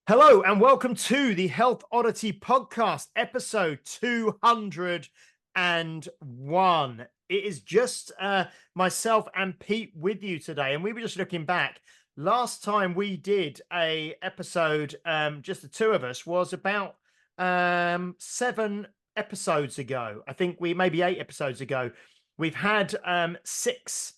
Hello and welcome to the Health Oddity Podcast, episode 201. It is just myself and Pete with you today, and we were just looking back. Last time we did a episode, just the two of us, was about 7 episodes ago. I think maybe 8 episodes ago. We've had six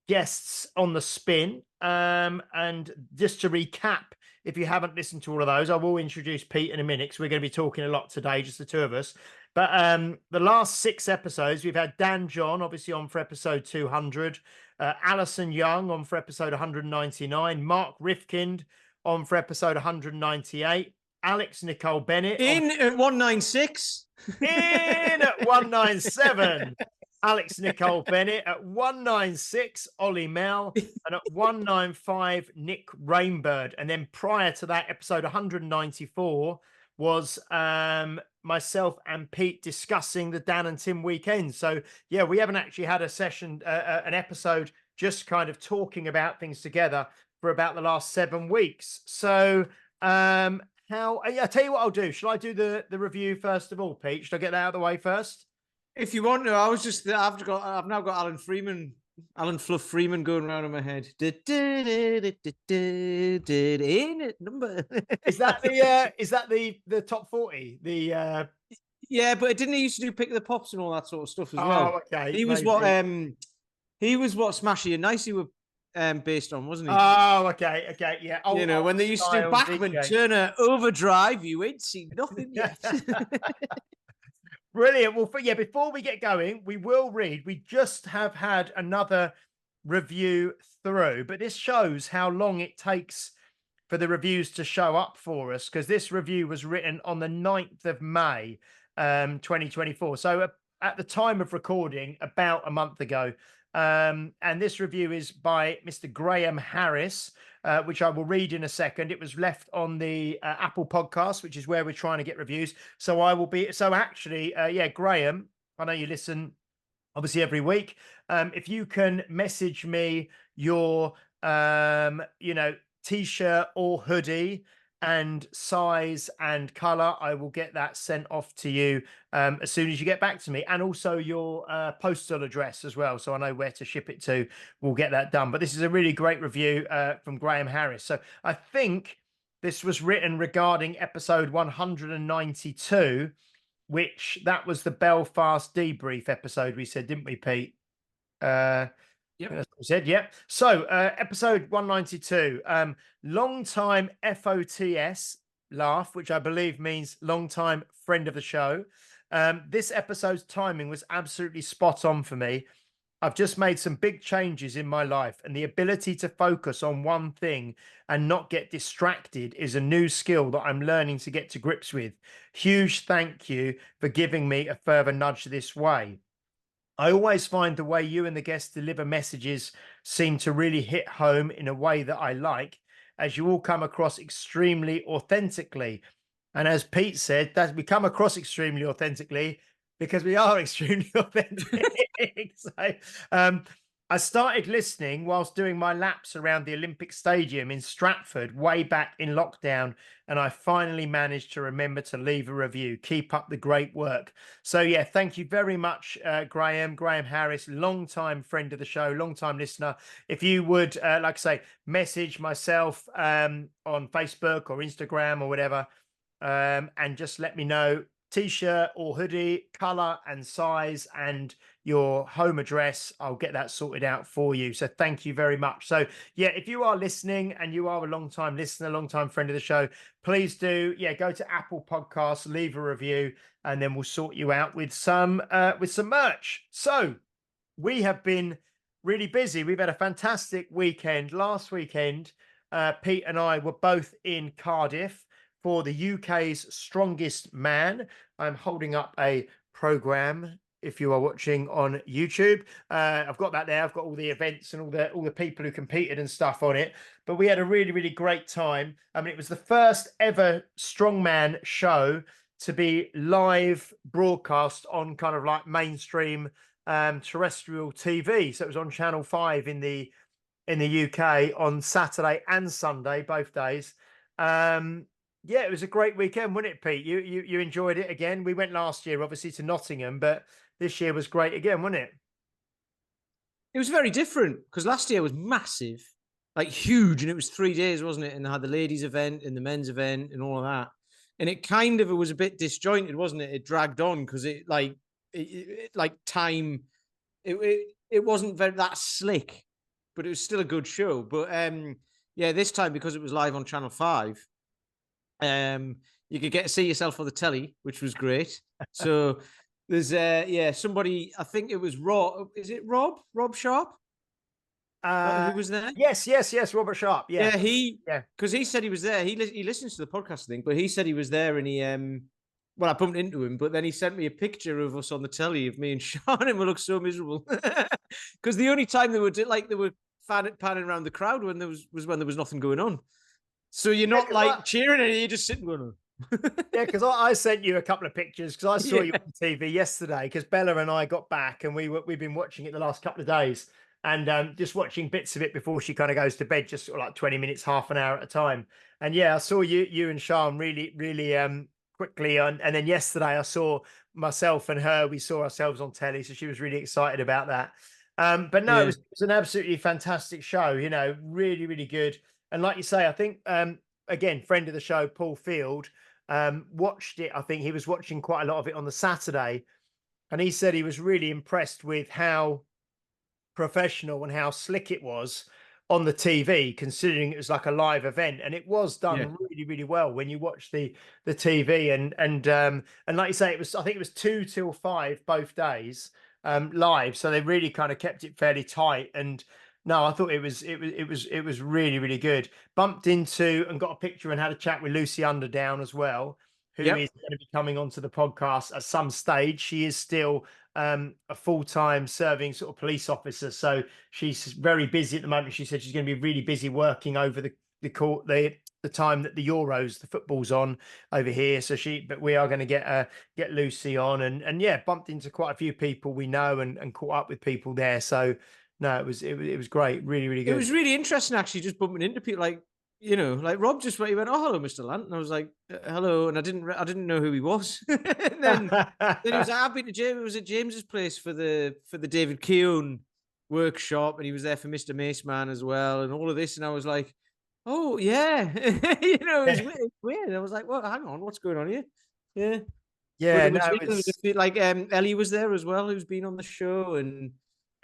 guests on the spin, and just to recap, if you haven't listened to all of those, I will introduce Pete in a minute because we're going to be talking a lot today, just the two of us. But the last 6 episodes, we've had Dan John, obviously, on for episode 200, Alison Young on for episode 199, Mark Rifkind on for episode 198, Alex Nicole Bennett in at 196, in at 197. Alex Nicole Bennett at 196, Ollie Mel, and at 195, Nick Rainbird. And then prior to that, episode 194 was myself and Pete discussing the Dan and Tim weekend. So yeah, we haven't actually had a session, an episode, just kind of talking about things together for about the last 7 weeks. So I tell you what I'll do. Shall I do the review first of all, Pete? Should I get that out of the way first? if you want to. I've now got Alan Fluff Freeman going around in my head. In it number. Is that the top 40? Yeah, but didn't he used to do Pick of the Pops and all that sort of stuff as well? Oh, okay. He was what Smashy and Nicey were based on, wasn't he? Oh, okay, yeah. When they used to do Bachman Turner Overdrive, you ain't seen nothing yet. Brilliant. Well, before we get going, we just have had another review through, but this shows how long it takes for the reviews to show up for us, because this review was written on the 9th of May, 2024. So at the time of recording, about a month ago. And this review is by Mr. Graham Harris, which I will read in a second. It was left on the Apple Podcast, which is where we're trying to get reviews. So Graham, I know you listen obviously every week. If you can message me your, t-shirt or hoodie and size and color, I will get that sent off to you as soon as you get back to me, and also your postal address as well, so I know where to ship it to. We'll get that done. But this is a really great review from Graham Harris. So I think this was written regarding episode 192, which that was the Belfast debrief episode we said, didn't we, Pete? Yep. That's what we said, yep. So episode 192, long time FOTS laugh, which I believe means long time friend of the show. This episode's timing was absolutely spot on for me. I've just made some big changes in my life, and the ability to focus on one thing and not get distracted is a new skill that I'm learning to get to grips with. Huge thank you for giving me a further nudge this way. I always find the way you and the guests deliver messages seem to really hit home in a way that I like, as you all come across extremely authentically. And as Pete said, that we come across extremely authentically because we are extremely authentic. So I started listening whilst doing my laps around the Olympic Stadium in Stratford way back in lockdown, and I finally managed to remember to leave a review. Keep up the great work. So yeah, thank you very much, Graham Harris, long-time friend of the show, long-time listener. If you would, like I say, message myself on Facebook or Instagram or whatever, and just let me know t-shirt or hoodie, color and size, and your home address. I'll get that sorted out for you. So thank you very much. So yeah, if you are listening and you are a long-time listener, long-time friend of the show, please do, go to Apple Podcasts, leave a review, and then we'll sort you out with some merch. So we have been really busy. We've had a fantastic weekend. Last weekend, Pete and I were both in Cardiff for the UK's Strongest Man. I'm holding up a program if you are watching on YouTube. I've got that there. I've got all the events and all the people who competed and stuff on it. But we had a really, really great time. I mean, it was the first ever strongman show to be live broadcast on kind of like mainstream terrestrial TV. So it was on Channel 5 in the UK on Saturday and Sunday, both days. Yeah, it was a great weekend, wasn't it, Pete? You enjoyed it again. We went last year, obviously, to Nottingham, but this year was great again, wasn't it? It was very different because last year was massive, like huge, and it was 3 days, wasn't it? And they had the ladies' event and the men's event and all of that. And it was a bit disjointed, wasn't it? It dragged on because like time, it wasn't very that slick, but it was still a good show. But yeah, this time because it was live on Channel 5, um, you could get to see yourself on the telly, which was great. So there's yeah, somebody, I think it was Rob. Is it Rob? Rob Sharp? Uh, Who was there? yes, Robert Sharp. Yeah, Yeah, he yeah. because he said he was there. He listens to the podcast, I think, but he said he was there, and he well, I bumped into him, but then he sent me a picture of us on the telly of me and Sean, and we looked so miserable because the only time they were panning around the crowd when was when there was nothing going on. So you're Yeah, not like cheering, and you're just sitting going, on. yeah, because I sent you a couple of pictures because I saw Yeah, you on TV yesterday because Bella and I got back and we've been watching it the last couple of days and just watching bits of it before she kind of goes to bed, just sort of like 20 minutes, half an hour at a time. And yeah, I saw you and Sean really quickly on, and then yesterday I saw myself and her. We saw ourselves on telly, so she was really excited about that. But no, yeah, it was an absolutely fantastic show. Really good. And like you say, I think again, friend of the show, Paul Field watched it. I think he was watching quite a lot of it on the Saturday, and he said he was really impressed with how professional and how slick it was on the TV, considering it was like a live event, and it was yeah, done really well when you watch the TV. And like you say, it was, I think it was 2 till 5 both days live, so they really kind of kept it fairly tight. And no, I thought it was really good. Bumped into and got a picture and had a chat with Lucy Underdown as well, who yep, is going to be coming onto the podcast at some stage. She is still a full-time serving sort of police officer, so she's very busy at the moment. She said she's going to be really busy working over the time that the Euros, the football's on over here. So but we are going to get Lucy on, and yeah, bumped into quite a few people we know and caught up with people there. So no, it was great, really it good. was really interesting actually, just bumping into people like. You know, like Rob just went, he went, "Oh, hello, Mr. Lant," and I was like, "Hello," and I didn't know who he was. And then he was like, "I've been to James. It was at James's place for the David Keown workshop, and he was there for Mr. Maceman as well, and all of this." And I was like, "Oh yeah," you know, it was Yeah, weird. Weird. I was like, "Well, hang on, what's going on here?" Yeah, but yeah, no, it was a it's bit like Ellie was there as well, who's been on the show, and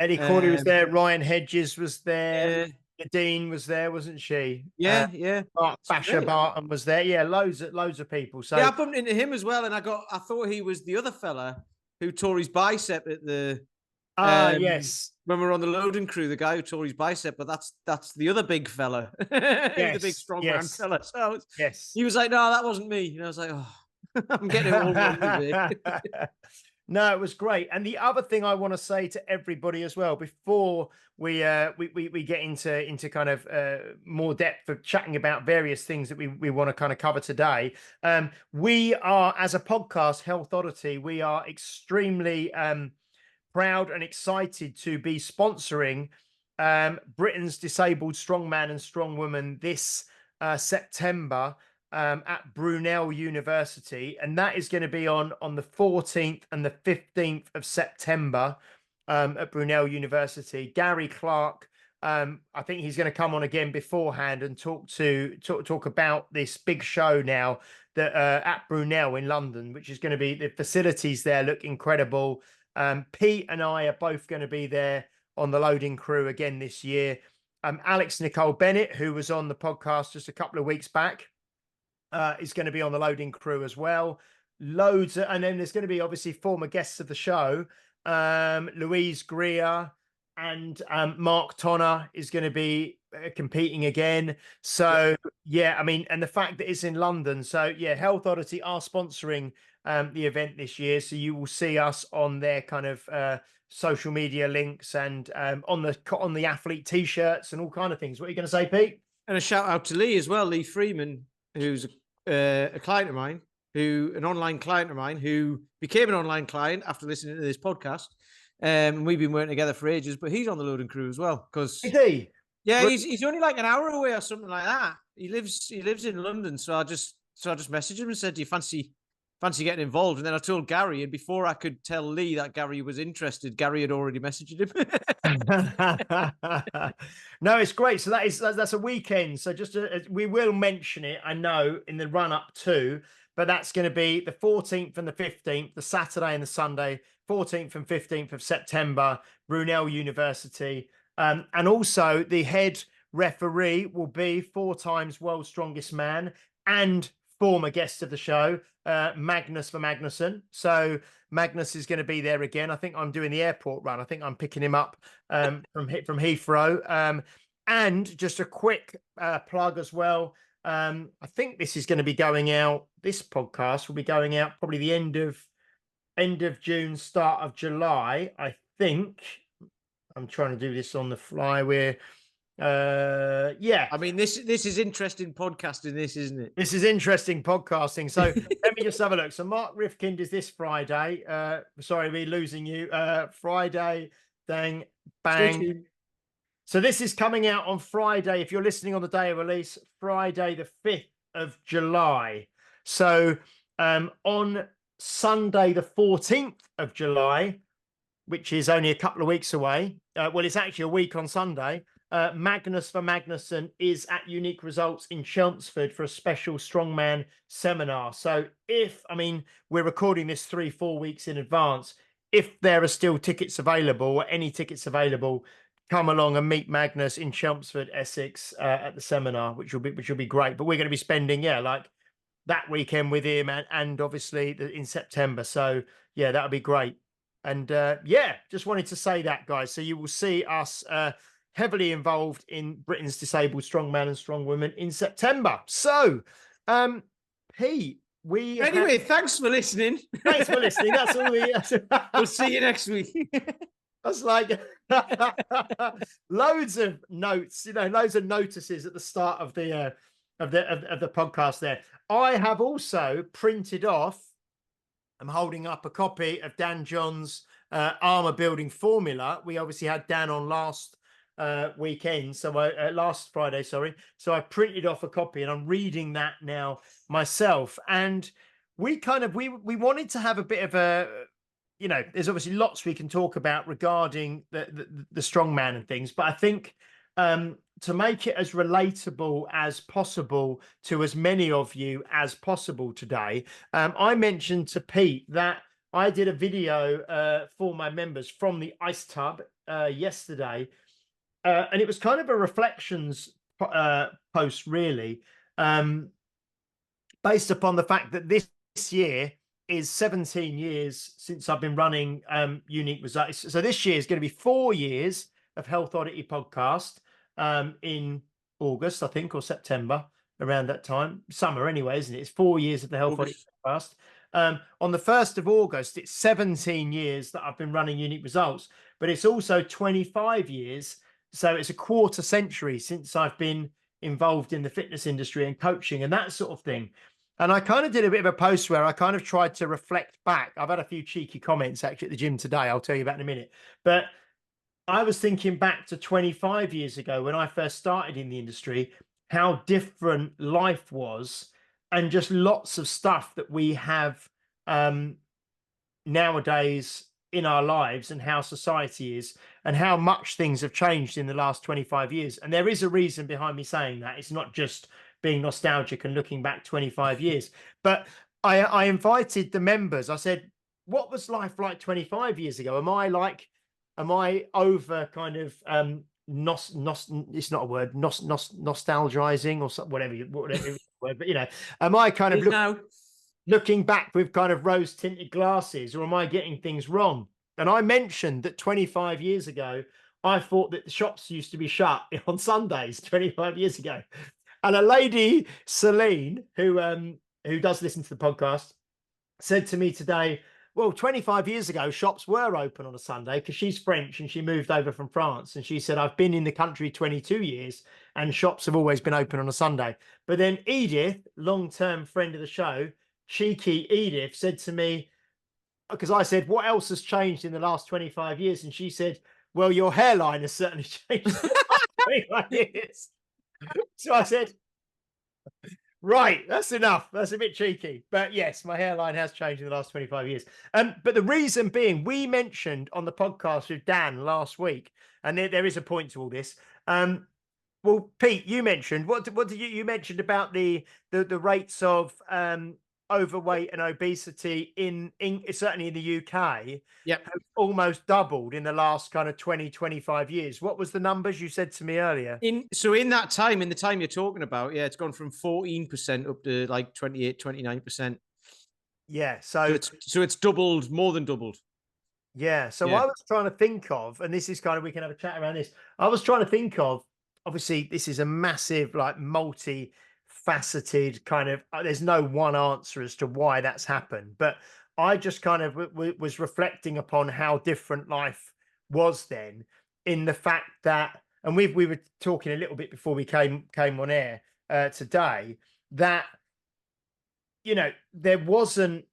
Eddie Corney was um, there, Ryan Hedges was there, yeah, Nadine was there, wasn't she? yeah, Mark it's Basher great. Barton was there. Yeah, loads of people. Yeah, So I bumped into him as well, and I thought he was the other fella who tore his bicep at the yes, when we were on the loading crew, the guy who tore his bicep, but that's the other big fella, the big yes, strongman yes, fella. So yes. he was like, "No, that wasn't me," and I was like, "Oh, I'm getting it all wrong today." No, it was great. And the other thing I want to say to everybody as well, before we get into kind of more depth of chatting about various things that we want to kind of cover today, we are, as a podcast, Health Oddity, we are extremely proud and excited to be sponsoring Britain's Disabled Strongman and Strongwoman this September at Brunel University, and that is going to be on the 14th and the 15th of September at Brunel University. Gary Clark, I think he's going to come on again beforehand and talk about this big show now that at Brunel in London, which is going to be, the facilities there look incredible. Pete and I are both going to be there on the loading crew again this year. Alex Nicole Bennett, who was on the podcast just a couple of weeks back, is going to be on the loading crew as well. And then there's going to be obviously former guests of the show. Louise Greer and Mark Tonner is going to be competing again. Yep. So yeah, I mean, and the fact that it's in London. So yeah, Health Oddity are sponsoring the event this year. So you will see us on their kind of social media links and on the athlete t-shirts and all kind of things. What are you going to say, Pete? And a shout out to Lee as well, Lee Freeman, who's a client of mine, an online client of mine, who became an online client after listening to this podcast. We've been working together for ages, but he's on the loading crew as well. Is Because he? yeah, he's only like an hour away or something like that. He lives in London, so I just So I just messaged him and said, "Do you fancy getting involved?" And then I told Gary, and before I could tell Lee that Gary was interested, Gary had already messaged him. No, it's great. So that's a weekend. So just we will mention it, I know, in the run up to, but that's going to be the 14th and the 15th, the Saturday and the Sunday, 14th and 15th of September, Brunel University. And also the head referee will be 4 times world's strongest man and former guest of the show, Magnus for Magnuson. So Magnus is going to be there again. I think I'm doing the airport run. I think I'm picking him up from Heathrow. And just a quick plug as well. I think this is going to be going out. This podcast will be going out probably the end of June, start of July. I think. I'm trying to do this on the fly. Yeah. I mean, this is interesting podcasting, this, isn't it? This is interesting podcasting. So let me just have a look. So Mark Rifkind is this Friday. Sorry, we're losing you. Friday, dang, bang. So this is coming out on Friday. If you're listening on the day of release, Friday, the 5th of July. So on Sunday, the 14th of July, which is only a couple of weeks away. Well, it's actually a week on Sunday. Magnus for Magnuson is at Unique Results in Chelmsford for a special strongman seminar. So we're recording this 3-4 weeks in advance. If there are still tickets available or any tickets available, come along and meet Magnus in Chelmsford, Essex, at the seminar, which will be great. But we're going to be spending, like that weekend with him and obviously in September. So yeah, that'll be great. And just wanted to say that, guys. So you will see us heavily involved in Britain's disabled strongman and strongwoman in September. So, Pete, Thanks for listening. Thanks for listening. That's all We'll see you next week. That's like loads of notes, loads of notices at the start of the podcast there. I have also printed off. I'm holding up a copy of Dan John's armor building formula. We obviously had Dan on last weekend, so last Friday, sorry. So I printed off a copy and I'm reading that now myself. And we wanted to have a bit of a, there's obviously lots we can talk about regarding the strongman and things, but I think to make it as relatable as possible to as many of you as possible today, I mentioned to Pete that I did a video for my members from the ice tub yesterday, and it was kind of a reflections post, really, based upon the fact that this year is 17 years since I've been running Unique Results. So this year is going to be 4 years of Health Oddity podcast in August, I think, or September, around that time. Summer anyway, isn't it? It's 4 years of the Health Oddity podcast. On the 1st of August, it's 17 years that I've been running Unique Results, but it's also 25 years. So it's a quarter century since I've been involved in the fitness industry and coaching and that sort of thing. And I kind of did a bit of a post where I kind of tried to reflect back. I've had a few cheeky comments actually at the gym today. I'll tell you about in a minute. But I was thinking back to 25 years ago when I first started in the industry, how different life was and just lots of stuff that we have nowadays in our lives and how society is and how much things have changed in the last 25 years. And there is a reason behind me saying that. It's not just being nostalgic and looking back 25 years. But I invited the members. I said, what was life like 25 years ago? Am I over kind of it's not a word, nostalgizing or whatever word, but am I kind of looking back with kind of rose tinted glasses, or am I getting things wrong? And I mentioned that 25 years ago, I thought that the shops used to be shut on Sundays 25 years ago. And a lady, Celine, who does listen to the podcast, said to me today, well, 25 years ago, shops were open on a Sunday, because she's French and she moved over from France. And she said, I've been in the country 22 years and shops have always been open on a Sunday. But then Edith, long-term friend of the show, cheeky Edith, said to me, because I said, what else has changed in the last 25 years? And she said, well, your hairline has certainly changed in the last 25 years. So I said, Right, that's enough. That's a bit cheeky. But yes, my hairline has changed in the last 25 years. But the reason being, we mentioned on the podcast with Dan last week, and there is a point to all this. Well, Pete, you mentioned what did you mentioned about the rates of overweight and obesity in certainly in the UK Yep. have almost doubled in the last kind of 20, 25 years. What was the numbers you said to me earlier? In that time, in the time you're talking about, yeah, it's gone from 14% up to like 28, 29%. Yeah, So so it's doubled, more than doubled. yeah. So Yeah. I was trying to think of, and this is kind of we can have a chat around this. I was trying to think of, obviously, this is a massive, like multi-faceted kind of there's no one answer as to why that's happened. But I just kind of was reflecting upon how different life was then, in the fact that, and we were talking a little bit before we came on air today, that there wasn't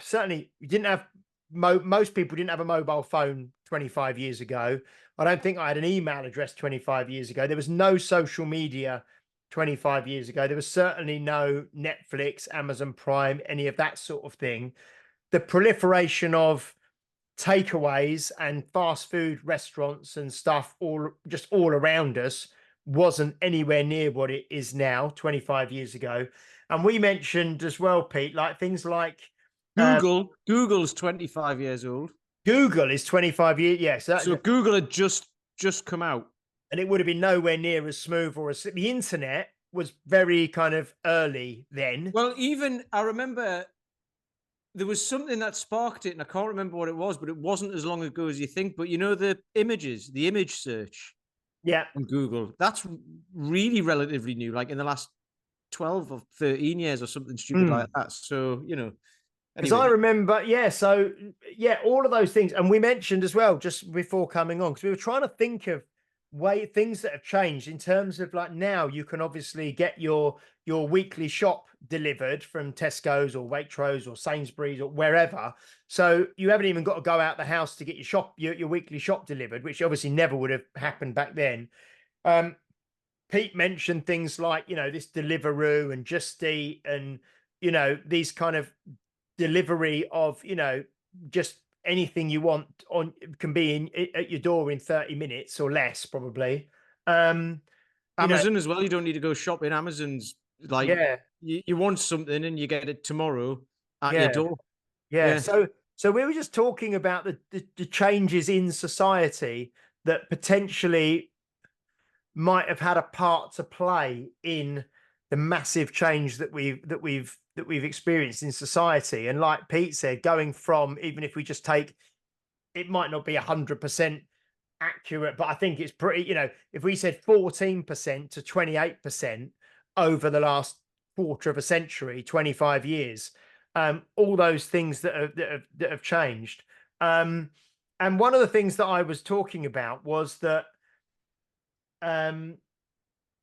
certainly you didn't have most people didn't have a mobile phone 25 years ago. I don't think I had an email address 25 years ago. There was no social media 25 years ago. There was certainly no Netflix, Amazon Prime, any of that sort of thing. The proliferation of takeaways and fast food restaurants and stuff all around us wasn't anywhere near what it is now 25 years ago. And we mentioned as well, Pete, like things like uh, Google's 25 years old. Google is 25 years. Yes, So Google had just come out. and it would have been nowhere near as smooth or as the internet was very kind of early then. Well, even I remember there was something that sparked it, and I can't remember what it was, but it wasn't as long ago as you think. But you know, the images, the image search Yeah. on Google, that's really relatively new, like in the last 12 or 13 years or something stupid like that. So, Because I anyway, remember, yeah, so yeah, all of those things. And we mentioned as well, just before coming on, because we were trying to think of things that have changed in terms of like now you can obviously get your weekly shop delivered from Tesco's or Waitrose or Sainsbury's or wherever. So you haven't even got to go out the house to get your weekly shop delivered, which obviously never would have happened back then. Um, Pete mentioned things like, this Deliveroo and Just Eat and, these kind of delivery of just anything you want on can be at your door in 30 minutes or less probably. um you know Amazon as well. You don't need to go shopping. Amazon's like yeah, you want something and you get it tomorrow at your yeah, door. yeah. Yeah. So we were just talking about the changes in society that potentially might have had a part to play in the massive change that we've experienced in society. And like Pete said, going from, even if we just take, it might not be 100% accurate, but I think it's pretty, if we said 14% to 28% over the last quarter of a century, 25 years, all those things that have changed. And one of the things that I was talking about was that um,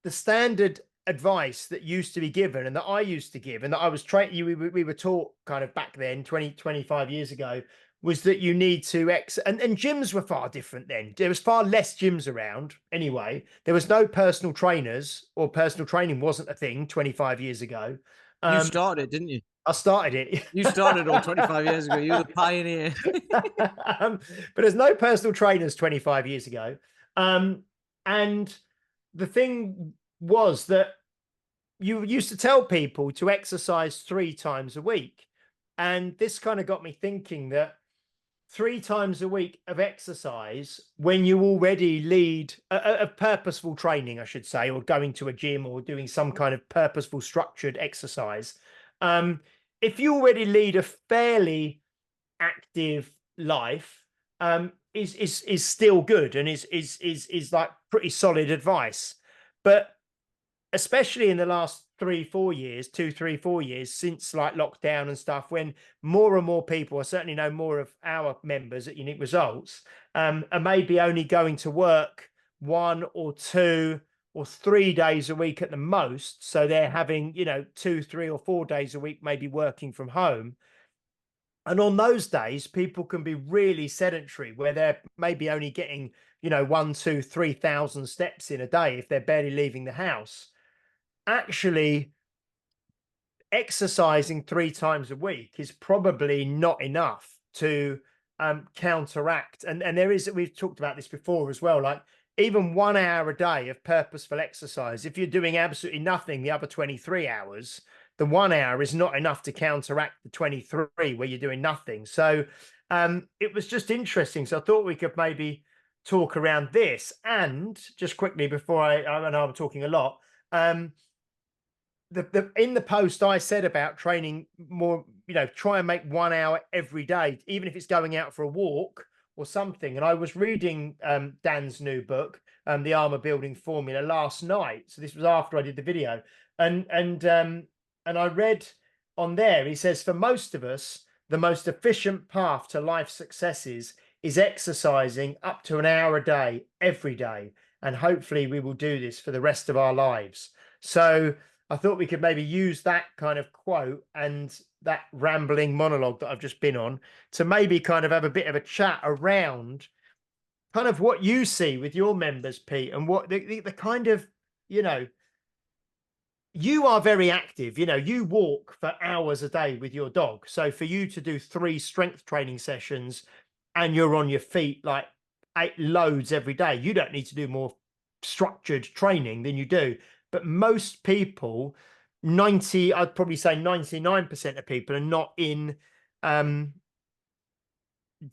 the standard advice that used to be given and that I used to give and that I was trained, we were taught kind of back then, 20, 25 years ago, was that you need to and gyms were far different then. There was far less gyms around anyway. There was no personal trainers, or personal training wasn't a thing 25 years ago. You Um, started it, didn't you? I started it. You started all 25 years ago. You're the pioneer. But there's no personal trainers 25 years ago. And the thing was that you used to tell people to exercise 3 times a week. And this kind of got me thinking that 3 times a week of exercise, when you already lead a purposeful training, I should say, or going to a gym or doing some kind of purposeful structured exercise. Um, if you already lead a fairly active life, is still good and is like pretty solid advice. But especially in the last 3, 4 years, 2, 3, 4 years since like lockdown and stuff, when more and more people, I certainly know more of our members at Unique Results, are maybe only going to work 1 or 2 or 3 days a week at the most. So they're having, 2, 3 or 4 days a week, maybe working from home. And on those days, people can be really sedentary, where they're maybe only getting, 1, 2, 3,000 steps in a day if they're barely leaving the house. Actually, exercising 3 times a week is probably not enough to counteract. And there is, we've talked about this before as well, like even 1 hour a day of purposeful exercise, if you're doing absolutely nothing the other 23 hours, the 1 hour is not enough to counteract the 23 where you're doing nothing. So it was just interesting. So I thought we could maybe talk around this. And just quickly before I know I'm talking a lot, in the post I said about training more, try and make 1 hour every day, even if it's going out for a walk or something. And I was reading Dan's new book, The Armor Building Formula, last night. So this was after I did the video, and I read on there, he says, for most of us, the most efficient path to life successes is exercising up to an hour a day, every day. And hopefully we will do this for the rest of our lives. So I thought we could maybe use that kind of quote and that rambling monologue that I've just been on to maybe kind of have a bit of a chat around kind of what you see with your members, Pete, and what the kind of, you are very active. You walk for hours a day with your dog. So for you to do 3 strength training sessions and you're on your feet like 8 loads every day, you don't need to do more structured training than you do. But most people, I'd probably say 99% of people are not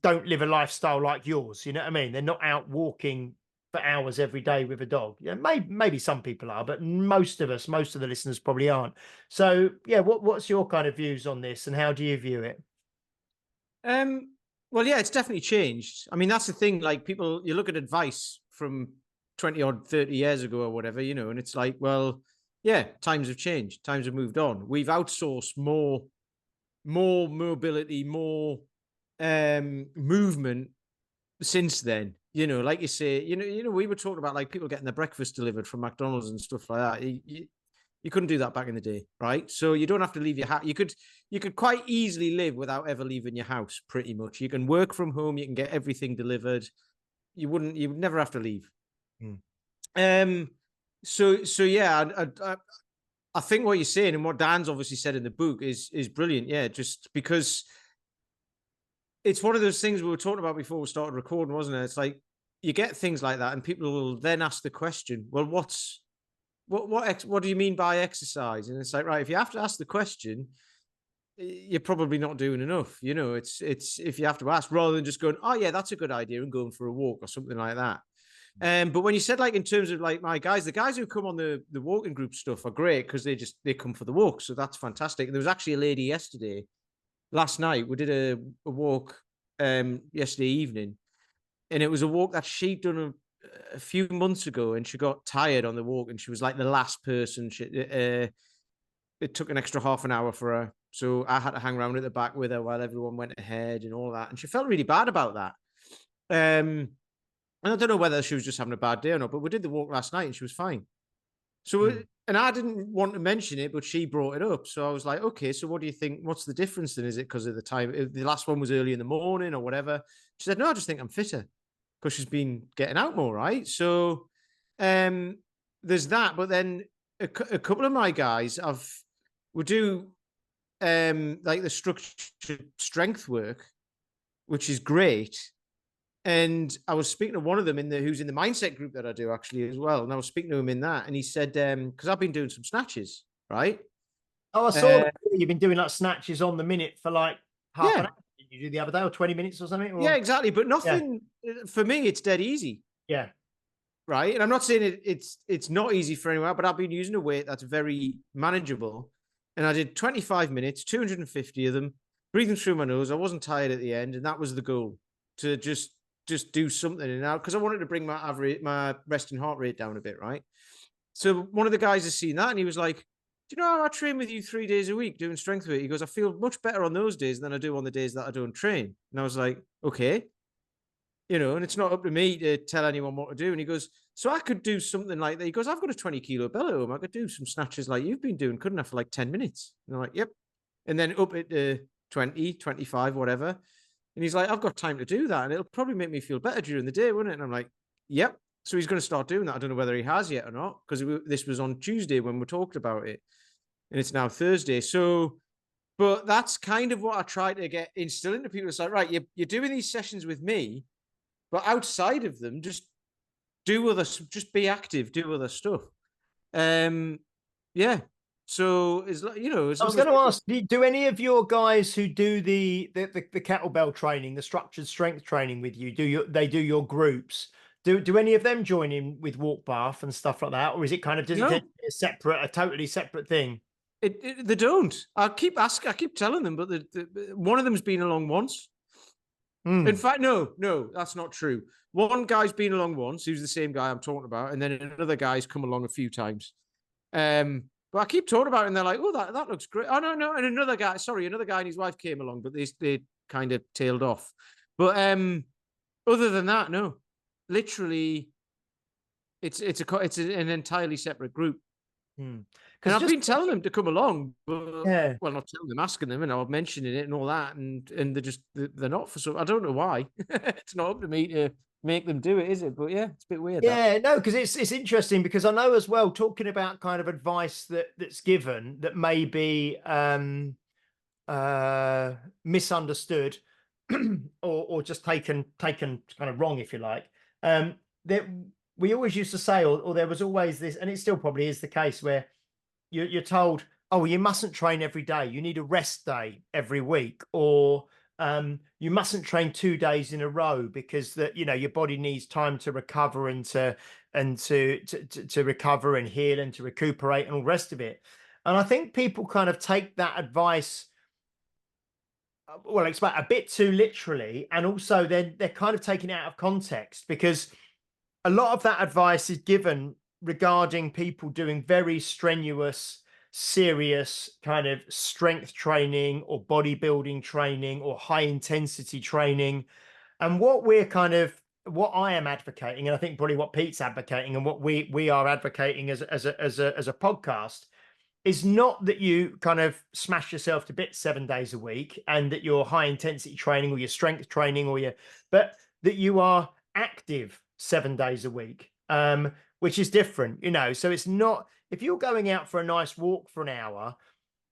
don't live a lifestyle like yours. You know what I mean? They're not out walking for hours every day with a dog. Yeah, maybe some people are, but most of the listeners probably aren't. So yeah, what's your kind of views on this, and how do you view it? Well, yeah, it's definitely changed. I mean, that's the thing. Like people, you look at advice from 20 or 30 years ago or whatever, and it's like, well, yeah, times have changed. Times have moved on. We've outsourced more mobility, more movement since then. Like you say, we were talking about like people getting their breakfast delivered from McDonald's and stuff like that. You couldn't do that back in the day, right? So you don't have to leave your house. You could quite easily live without ever leaving your house, pretty much. You can work from home, you can get everything delivered. You would never have to leave. So yeah, I think what you're saying and what Dan's obviously said in the book is brilliant. Yeah, just because it's one of those things we were talking about before we started recording, wasn't it? It's like you get things like that, and people will then ask the question, "Well, what do you mean by exercise?" And it's like, right, if you have to ask the question, you're probably not doing enough. It's if you have to ask rather than just going, "Oh yeah, that's a good idea," and going for a walk or something like that. But when you said like in terms of like my guys, the guys who come on the walking group stuff are great because they come for the walk, so that's fantastic. There was actually a lady last night. We did a walk yesterday evening, and it was a walk that she'd done a few months ago, and she got tired on the walk, and she was like the last person. It took an extra half an hour for her, so I had to hang around at the back with her while everyone went ahead and all that, and she felt really bad about that. And I don't know whether she was just having a bad day or not, but we did the walk last night and she was fine. So, and I didn't want to mention it, but she brought it up. So I was like, okay, so what do you think? What's the difference then? Is it because of the time? The last one was early in the morning or whatever. She said, no, I just think I'm fitter because she's been getting out more, right? So there's that. But then a couple of my guys would do like the structured strength work, which is great. And I was speaking to one of them who's in the mindset group that I do actually as well. And I was speaking to him in that, and he said, because I've been doing some snatches, right? Oh, I saw that you've been doing like snatches on the minute for like half an Yeah. hour. Did you do the other day or 20 minutes or something? Or... Yeah, exactly. But nothing for me, it's dead easy. Yeah. Right. And I'm not saying it's not easy for anyone, but I've been using a weight that's very manageable. And I did 25 minutes, 250 of them, breathing through my nose. I wasn't tired at the end, and that was the goal, to just do something. And now, because I wanted to bring my resting heart rate down a bit, right? So one of the guys has seen that, and he was like, "Do you know how I train with you 3 days a week doing strength weight?" He goes, "I feel much better on those days than I do on the days that I don't train." And I was like, "Okay." And it's not up to me to tell anyone what to do. And he goes, so I could do something like that. He goes, I've got a 20-kilo bell at home. I could do some snatches like you've been doing, couldn't I, for like 10 minutes? And I'm like, yep. And then up at 20, 25, whatever. And he's like, I've got time to do that. And it'll probably make me feel better during the day, wouldn't it? And I'm like, yep. So he's going to start doing that. I don't know whether he has yet or not, because this was on Tuesday when we talked about it. and it's now Thursday. So, but that's kind of what I try to get instill into people. It's like, right, you're doing these sessions with me, but outside of them, just be active, do other stuff. Um, yeah. So as I was long as going to people, ask, do any of your guys who do the kettlebell training, the structured strength training with you, they do your groups? Do any of them join in with walk bath and stuff like that, or is it kind of does it tend no, to be a totally separate thing? they don't. I keep telling them, but one of them's been along once. In Hmm. fact, no, that's not true. One guy's been along once, who's the same guy I'm talking about, and then another guy's come along a few times. But I keep talking about it, and they're like, "Oh, that looks great." Oh no, and another guy and his wife came along, but they kind of tailed off. But other than that, no, literally, it's an entirely separate group. And Because I've just been telling them to come along, but yeah. well, not telling them, asking them, and I'm mentioning it and all that, and they're not for some. I don't know why. It's not up to me to make them do it, is it? But yeah, it's a bit weird that. Yeah, no, because it's interesting because I know as well, talking about kind of advice that's given that may be uh misunderstood or just taken kind of wrong, if you like. That we always used to say, or there was always this, and it still probably is the case, where you're told, oh, well, you mustn't train every day. You need a rest day every week, or you mustn't train 2 days in a row because that your body needs time to recover and to recover and heal and to recuperate and all the rest of it. And I think people kind of take that advice, well, it's about a bit too literally, and also then they're kind of taken out of context because a lot of that advice is given regarding people doing very strenuous, serious kind of strength training or bodybuilding training or high intensity training. And what I am advocating, and I think probably what Pete's advocating, and what we are advocating as a podcast, is not that you kind of smash yourself to bits 7 days a week and that your high intensity training or your strength training but that you are active 7 days a week, which is different, so it's not, if you're going out for a nice walk for an hour,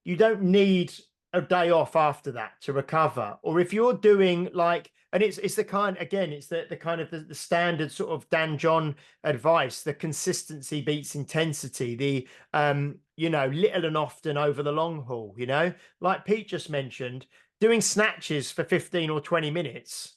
you don't need a day off after that to recover. Or if you're doing like, and it's the kind, again, it's the kind of the standard sort of Dan John advice, the consistency beats intensity, the little and often over the long haul, like Pete just mentioned, doing snatches for 15 or 20 minutes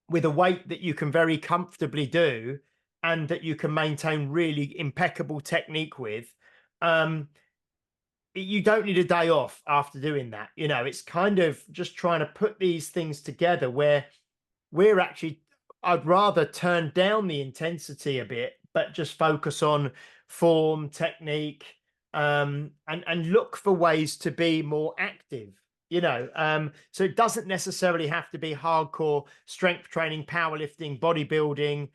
with a weight that you can very comfortably do and that you can maintain really impeccable technique with. You don't need a day off after doing that. It's kind of just trying to put these things together where we're actually, I'd rather turn down the intensity a bit, but just focus on form, technique, and look for ways to be more active. So it doesn't necessarily have to be hardcore strength training, powerlifting, bodybuilding,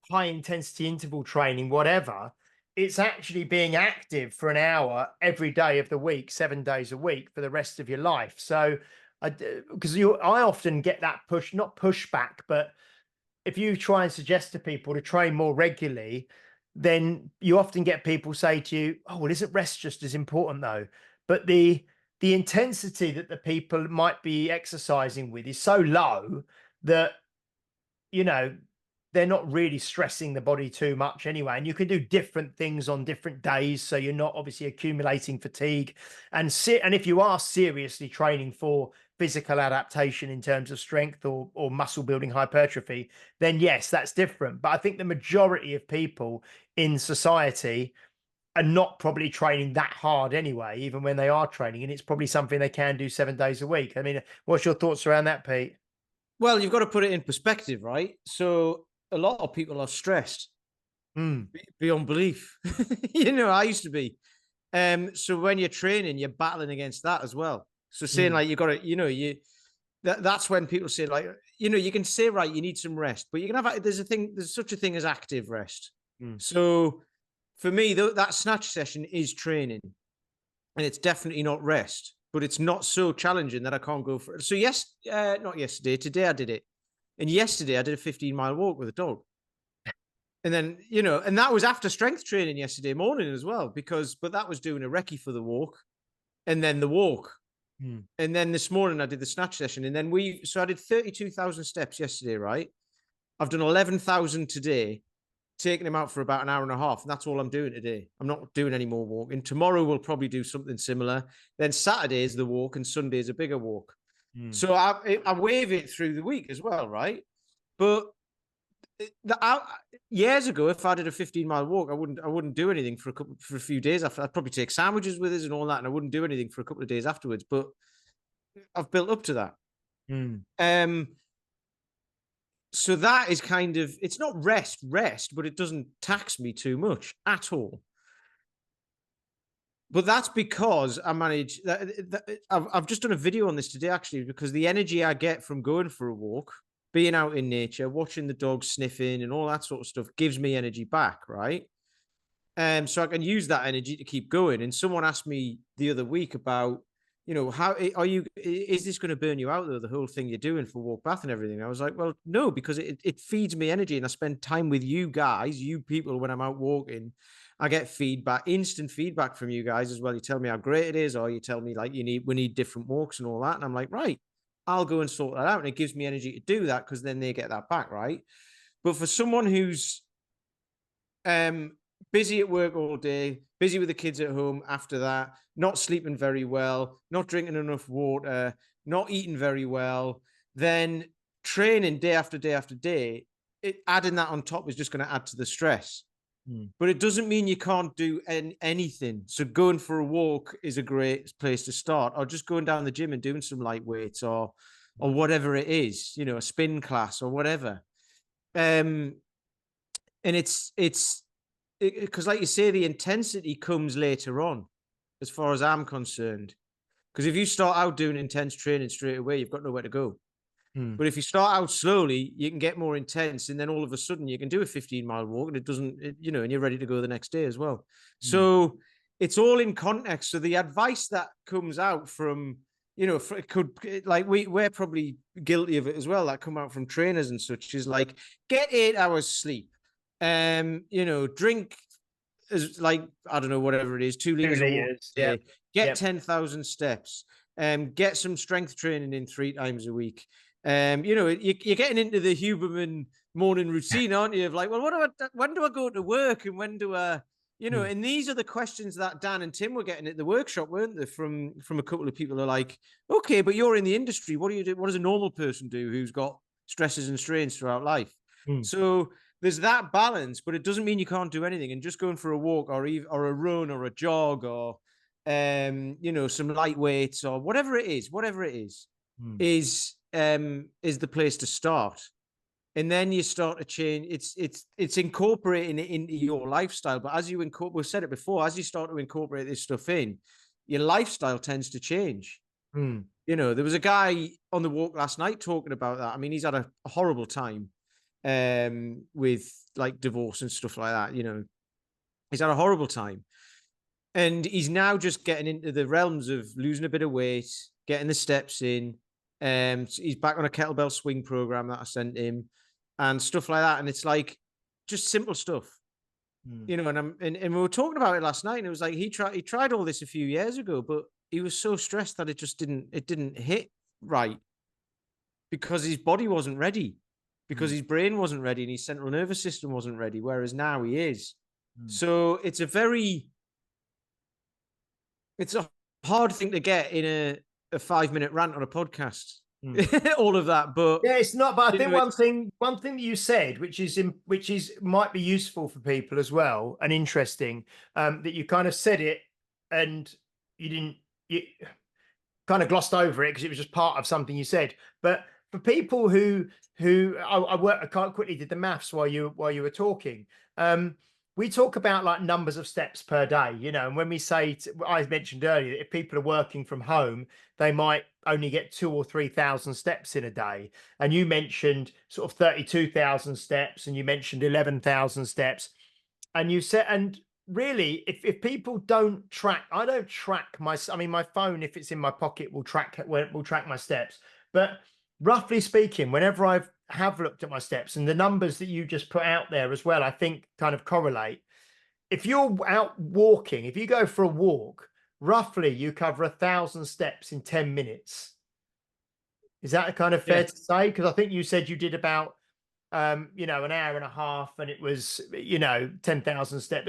high intensity interval training, whatever. It's actually being active for an hour every day of the week, 7 days a week for the rest of your life. So I often get that not pushback, but if you try and suggest to people to train more regularly, then you often get people say to you, oh, well, isn't rest just as important though? But the intensity that the people might be exercising with is so low that you know, they're not really stressing the body too much anyway. And you can do different things on different days. So you're not obviously accumulating fatigue. And if you are seriously training for physical adaptation in terms of strength or muscle building hypertrophy, then yes, that's different. But I think the majority of people in society are not probably training that hard anyway, even when they are training. And it's probably something they can do 7 days a week. I mean, what's your thoughts around that, Pete? Well, you've got to put it in perspective, right? So a lot of people are stressed Mm, beyond belief. I used to be. So when you're training, you're battling against that as well. So saying mm, like you got to, that's when people say like, you can say right, you need some rest, but you can have there's such a thing as active rest. mm. So for me, that snatch session is training, and it's definitely not rest. But it's not so challenging that I can't go for it. So not yesterday. Today I did it, and yesterday I did a 15-mile walk with a dog. And then, and that was after strength training yesterday morning as well, but that was doing a recce for the walk and then the walk. Mm. And then this morning I did the snatch session, and then so I did 32,000 steps yesterday, right? I've done 11,000 today, taking them out for about an hour and a half. And that's all I'm doing today. I'm not doing any more walking. Tomorrow we'll probably do something similar. Then Saturday is the walk and Sunday is a bigger walk. Mm. So I wave it through the week as well, right? But years ago, if I did a 15-mile walk, I wouldn't do anything for a few days after. I'd probably take sandwiches with us and all that, and I wouldn't do anything for a couple of days afterwards. But I've built up to that. Mm. So that is kind of, it's not rest, but it doesn't tax me too much at all. But that's because I manage that. I've just done a video on this today, actually, because the energy I get from going for a walk, being out in nature, watching the dogs sniffing and all that sort of stuff gives me energy back, right? So I can use that energy to keep going. And someone asked me the other week about, how is this going to burn you out though, the whole thing you're doing for walk bath and everything? I was like, well, no, because it feeds me energy, and I spend time with you guys, you people, when I'm out walking. I get feedback, instant feedback from you guys as well. You tell me how great it is, or you tell me like we need different walks and all that. And I'm like, right, I'll go and sort that out. And it gives me energy to do that, because then they get that back, right? But for someone who's busy at work all day, busy with the kids at home after that, not sleeping very well, not drinking enough water, not eating very well, then training day after day after day, adding that on top is just going to add to the stress. Mm. But it doesn't mean you can't do anything. So going for a walk is a great place to start, or just going down the gym and doing some light weights, or whatever it is, a spin class or whatever. And it's because, like you say, the intensity comes later on, as far as I'm concerned. Because if you start out doing intense training straight away, you've got nowhere to go. Mm. But if you start out slowly, you can get more intense, and then all of a sudden you can do a 15-mile walk, and and you're ready to go the next day as well. Mm. So it's all in context. So the advice that comes out from, it could, like, we're probably guilty of it as well, that come out from trainers and such, is like, get 8 hours sleep, drink like, I don't know, whatever it is, 2 liters of water a Yeah. day, get Yep. 10,000 steps, get some strength training in 3 times a week. You're getting into the Huberman morning routine, aren't you? Of like, well, when do I go to work, and when do I, Mm. and these are the questions that Dan and Tim were getting at the workshop, weren't they? From a couple of people who are like, okay, but you're in the industry. What do you do? What does a normal person do who's got stresses and strains throughout life? Mm. So there's that balance, but it doesn't mean you can't do anything. And just going for a walk, or a run, or a jog, or some light weights, or whatever it is, Mm. is the place to start. And then you start to change. It's incorporating it into your lifestyle. But as you we've said it before, as you start to incorporate this stuff in, your lifestyle tends to change. Mm. There was a guy on the walk last night talking about that. I mean, he's had a horrible time with like divorce and stuff like that. He's had a horrible time, and he's now just getting into the realms of losing a bit of weight, getting the steps in. So he's back on a kettlebell swing program that I sent him, and stuff like that. And it's like just simple stuff, Mm. And we were talking about it last night, and it was like he tried all this a few years ago, but he was so stressed that it didn't hit right, because his body wasn't ready, because Mm. his brain wasn't ready, and his central nervous system wasn't ready, whereas now he is. Mm. So it's a hard thing to get in a 5-minute rant on a podcast. Mm. All of that, but Yeah, it's not. But I think know, one thing that you said, which is might be useful for people as well, and interesting, that you kind of said it, and you kind of glossed over it because it was just part of something you said. But for people who I quite quickly did the maths while you were talking. We talk about like numbers of steps per day, and when we say, I mentioned earlier, if people are working from home, they might only get 2,000 or 3,000 steps in a day. And you mentioned sort of 32,000 steps, and you mentioned 11,000 steps. And you said, and really, if people don't track, I don't track my phone, if it's in my pocket, will track my steps. But roughly speaking, whenever I've have looked at my steps, and the numbers that you just put out there as well, I think kind of correlate. If you're out walking, if you go for a walk, roughly you cover 1,000 steps in 10 minutes. Is that kind of Yeah. fair to say? Because I think you said you did about an hour and a half, and it was 10,000 steps.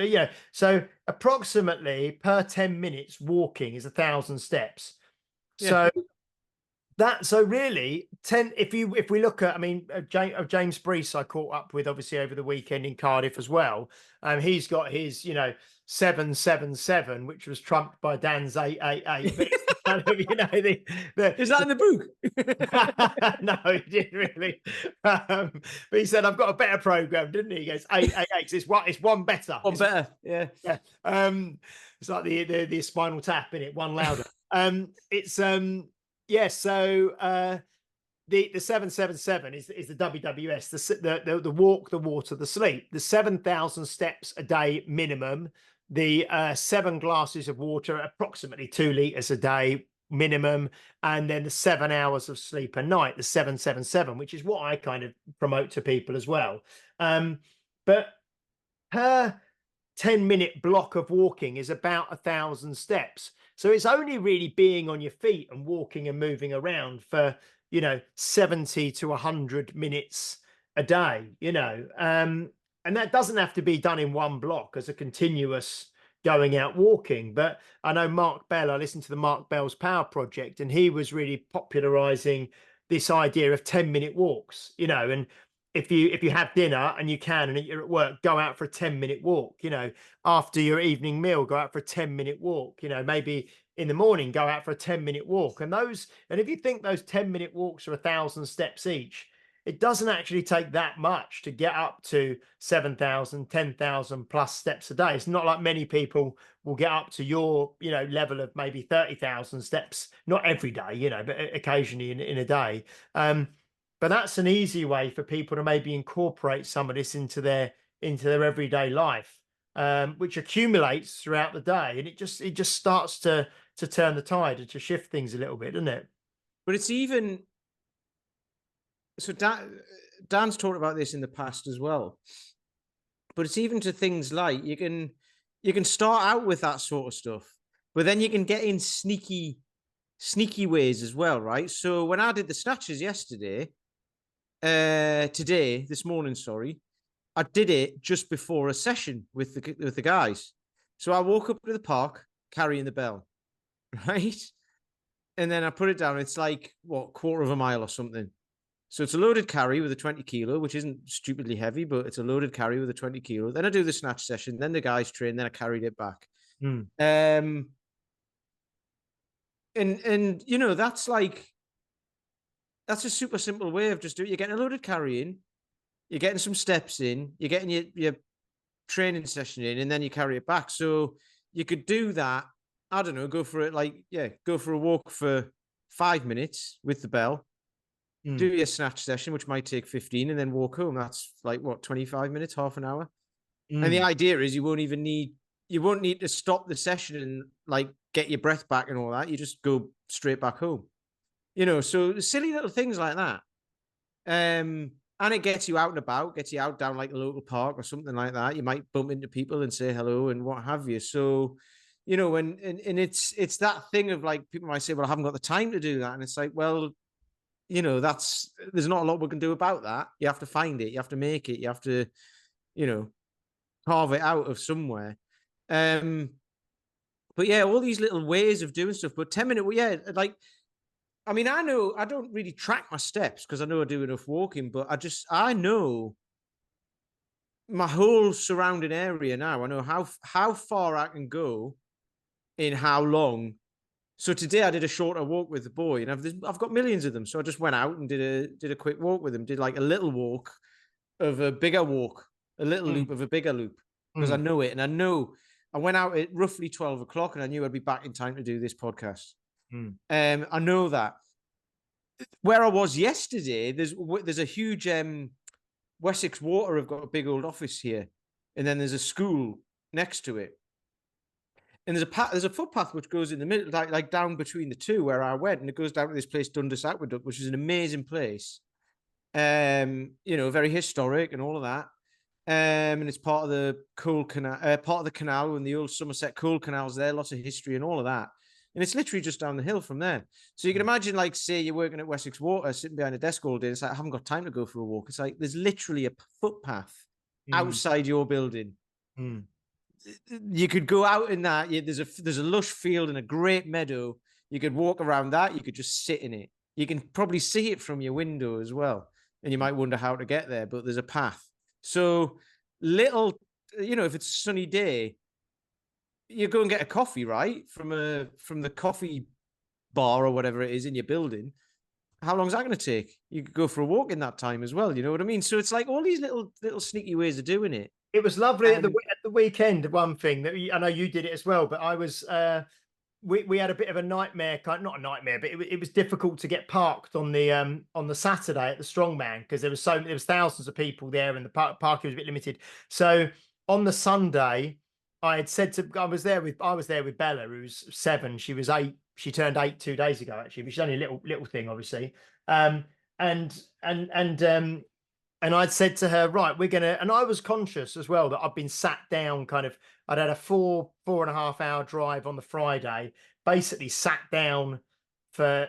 So approximately per 10 minutes walking is 1,000 steps. Yeah. So so really 10, if we look at, I mean, James Brees I caught up with obviously over the weekend in Cardiff as well. He's got his 777, which was trumped by Dan's 888, but it's kind of Is that in the book? no, he didn't really. But he said, I've got a better program, didn't he? He goes, 888. It's one better. One better. Yeah. Yeah. It's like the spinal tap in it, one louder. It's yeah. So the 777 is the WWS, the walk, the water, the sleep, the 7,000 steps a day minimum, the 7 glasses of water, approximately 2 liters a day minimum, and then the 7 hours of sleep a night, the 777, which is what I kind of promote to people as well. But per 10-minute block of walking is about 1,000 steps. So it's only really being on your feet and walking and moving around for 70 to 100 minutes a day, and that doesn't have to be done in one block as a continuous going out walking. But I know Mark Bell, I listened to the Mark Bell's Power Project, and he was really popularizing this idea of 10-minute walks, and if you have dinner and you can, and you're at work, go out for a 10-minute walk. After your evening meal, go out for a 10-minute walk. Maybe in the morning, go out for a 10-minute walk. And if you think those 10-minute walks are 1,000 steps each, it doesn't actually take that much to get up to 7,000, 10,000 plus steps a day. It's not like many people will get up to your level of maybe 30,000 steps, not every day, but occasionally in a day. But that's an easy way for people to maybe incorporate some of this into their everyday life, which accumulates throughout the day, and it just starts to turn the tide and to shift things a little bit, doesn't it? But it's even so. Dan's talked about this in the past as well. But it's even to things like you can start out with that sort of stuff, but then you can get in sneaky ways as well, right? So when I did the snatches this morning, sorry, I did it just before a session with the guys. So I woke up to the park carrying the bell, right? And then I put it down. It's like quarter of a mile or something. So it's a loaded carry with a 20 kilo, which isn't stupidly heavy, but it's a loaded carry with a 20 kilo. Then I do the snatch session, then the guys train, then I carried it back. Mm. And that's a super simple way of just doing it. You're getting a loaded carry in, you're getting some steps in, you're getting your training session in, and then you carry it back. So you could do that. I don't know, go for it. Go for a walk for 5 minutes with the bell, do your snatch session, which might take 15, and then walk home. That's 25 minutes, half an hour. And the idea is you won't need to stop the session and get your breath back and all that. You just go straight back home. So silly little things like that. And it gets you out and about, gets you out down like a local park or something like that. You might bump into people and say hello and what have you. So, and it's that thing of people might say, well, I haven't got the time to do that. And it's like, well, there's not a lot we can do about that. You have to find it. You have to make it. You have to, carve it out of somewhere. But yeah, all these little ways of doing stuff. But 10-minute, I know I don't really track my steps because I know I do enough walking, but I know my whole surrounding area now. I know how far I can go in how long. So today I did a shorter walk with the boy, and I've got millions of them. So I just went out and did a quick walk with him. Did a little walk of a bigger walk, a little loop of a bigger loop, because I know it, and I went out at roughly 12 o'clock, and I knew I'd be back in time to do this podcast. I know that. Where I was yesterday, there's a huge Wessex Water have got a big old office here, and then there's a school next to it. And there's a footpath which goes in the middle, down between the two where I went, and it goes down to this place, Dundas Aqueduct, which is an amazing place. Very historic and all of that. And it's part of the cool canal, part of the canal, and the old Somerset cool canals there, lots of history and all of that. And it's literally just down the hill from there. So you can imagine, like, say you're working at Wessex Water, sitting behind a desk all day. It's like, I haven't got time to go for a walk. It's like there's literally a footpath Mm, outside your building. mm. You could go out in that. There's a lush field and a great meadow. You could walk around that. You could just sit in it. You can probably see it from your window as well, and you might wonder how to get there. But there's a path. So little, if it's a sunny day, you go and get a coffee, right, from the coffee bar or whatever it is in your building. How long is that going to take? You could go for a walk in that time as well. You know what I mean? So it's like all these little sneaky ways of doing it. It was lovely at the And at the weekend. One thing that I know you did it as well, but I was we had a bit of a nightmare, not a nightmare, but it was difficult to get parked on the Saturday at the Strongman because there was thousands of people there and the parking was a bit limited. So on the Sunday, I was there with Bella, who's 7. She was 8. She turned 8 2 days ago, actually, but she's only a little thing, obviously. Um, and and and and I'd said to her, right, we're gonna, and I was conscious as well that I'd been sat down I'd had a 4.5 hour drive on the Friday, basically sat down for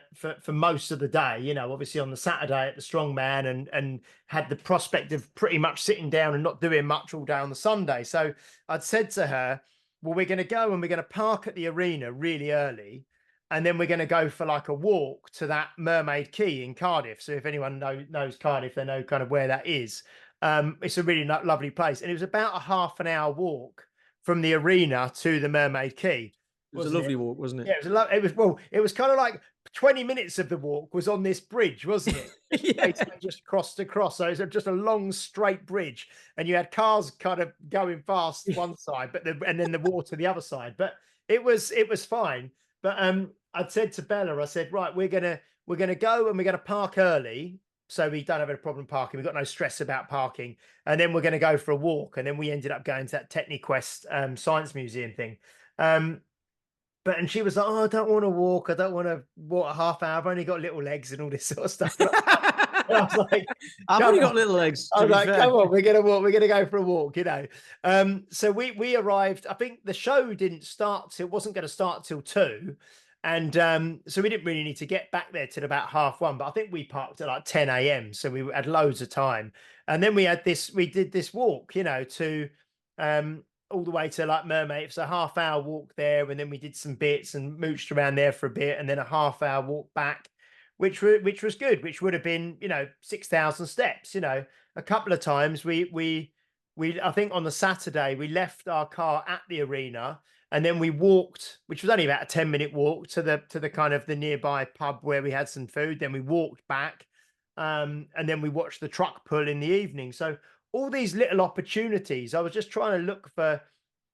most of the day, obviously on the Saturday at the Strongman, and had the prospect of pretty much sitting down and not doing much all day on the Sunday. So I'd said to her, well, we're going to go and we're going to park at the arena really early, and then we're going to go for like a walk to that Mermaid Quay in Cardiff. So if anyone knows Cardiff, they know kind of where that is. It's a really lovely place, and it was about a half an hour walk from the arena to the Mermaid Quay, it was a wasn't it? lovely walk, wasn't it? Yeah, it was kind of like 20 minutes of the walk was on this bridge, wasn't it? Yeah. Basically just across. So it's just a long straight bridge, and you had cars kind of going fast one side, and then the water the other side. But it was fine. But I'd said to Bella, I said, right, we're gonna go and we're gonna park early, so we don't have a problem parking. We've got no stress about parking, and then we're gonna go for a walk. And then we ended up going to that Techniquest Science Museum thing. Um, and she was like, "Oh, I don't want to walk. I don't want to walk a half hour. I've only got little legs and all this sort of stuff." And I was like, I've "Come only on." got little legs, I to was be like, fair. "Come on, we're gonna walk. We're gonna go for a walk." So we arrived. I think the show didn't start till wasn't going to start till 2, and so we didn't really need to get back there till about 1:30. But I think we parked at like 10 a.m. So we had loads of time, and then we did this walk, to all the way to like Mermaid. It's a half-hour walk there, and then we did some bits and mooched around there for a bit, and then a half-hour walk back, which was good. Which would have been 6,000 steps. A couple of times we I think on the Saturday we left our car at the arena, and then we walked, which was only about a 10-minute walk to the kind of the nearby pub where we had some food. Then we walked back, and then we watched the truck pull in the evening. So all these little opportunities. I was just trying to look for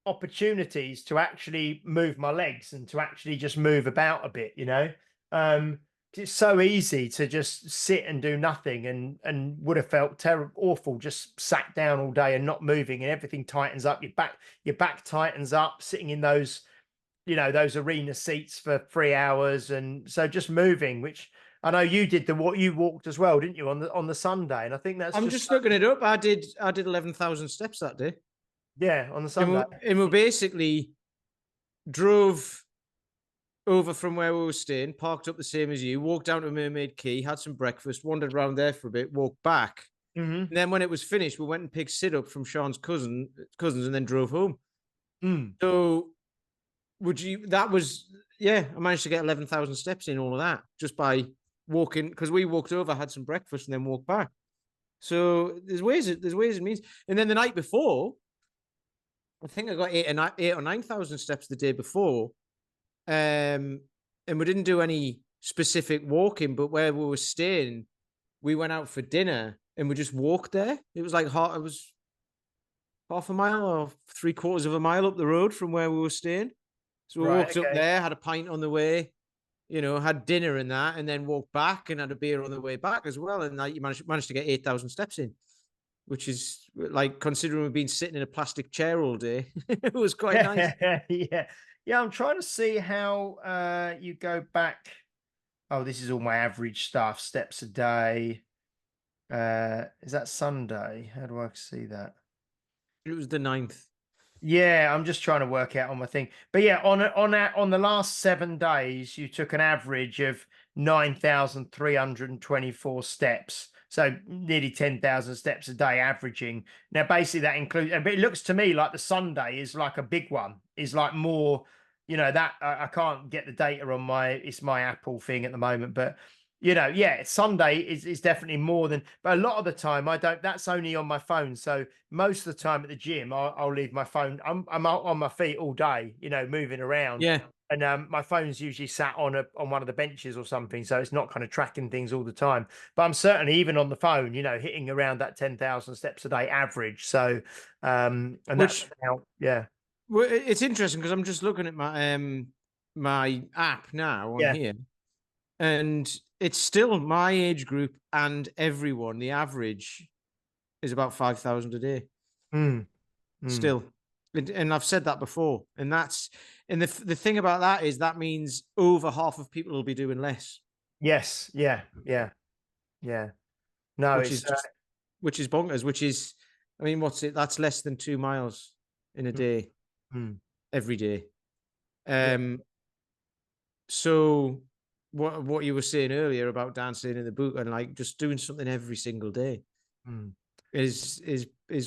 opportunities to actually move my legs and to actually just move about a bit. Um, it's so easy to just sit and do nothing, and would have felt terrible, awful, just sat down all day and not moving, and everything tightens up. Your back tightens up sitting in those arena seats for 3 hours, and so just moving, which I know you did what you walked as well, didn't you, on the Sunday? And I think that's I'm just just looking it up. I did 11,000 steps that day. yeah, on the And Sunday. we basically drove over from where we were staying, parked up the same as you, walked down to Mermaid Quay, had some breakfast, wandered around there for a bit, walked back. Hmm. And then when it was finished, we went and picked Sid up from Sean's cousins and then drove home. Mm. So that was, yeah, I managed to get 11,000 steps in all of that just by walking, because we walked over, had some breakfast, and then walked back. So there's ways and means. And then the night before, I think I got 8 or 9,000 steps the day before. And we didn't do any specific walking, but where we were staying, we went out for dinner and we just walked there. It was half a mile or 3/4 of a mile up the road from where we were staying. So we Right. walked up Okay. there, had a pint on the way, had dinner and that, and then walked back and had a beer on the way back as well. And you managed to get 8,000 steps in, which is, like, considering we've been sitting in a plastic chair all day, it was quite nice. Yeah. Yeah. I'm trying to see how you go back. Oh, this is all my average stuff. Steps a day. Is that Sunday? How do I see that? It was the 9th. Yeah, I'm just trying to work out on my thing. But yeah, on the last 7 days, you took an average of 9,324 steps. So nearly 10,000 steps a day averaging. Now, basically that includes, but it looks to me like the Sunday is like a big one, is like more, that I can't get the data on it's my Apple thing at the moment, but yeah, Sunday is definitely more than, but a lot of the time I don't, that's only on my phone. So most of the time at the gym, I'll leave my phone. I'm out on my feet all day, moving around, Yeah. and my phone's usually sat on one of the benches or something, so it's not kind of tracking things all the time. But I'm certainly even on the phone, hitting around that 10,000 steps a day average. So, and that's Which how, yeah, it's interesting because I'm just looking at my app now on yeah, here, and it's still my age group and everyone. The average is about 5,000 a day mm, mm, still. And I've said that before. And the thing about that is that means over half of people will be doing less, yes, yeah, yeah, yeah. No, which is it's just, which is bonkers, which is, I mean, what's it? That's less than 2 miles in a mm, day, mm, every day. yeah, Um, so what you were saying earlier about dancing in the boot and like just doing something every single day mm. is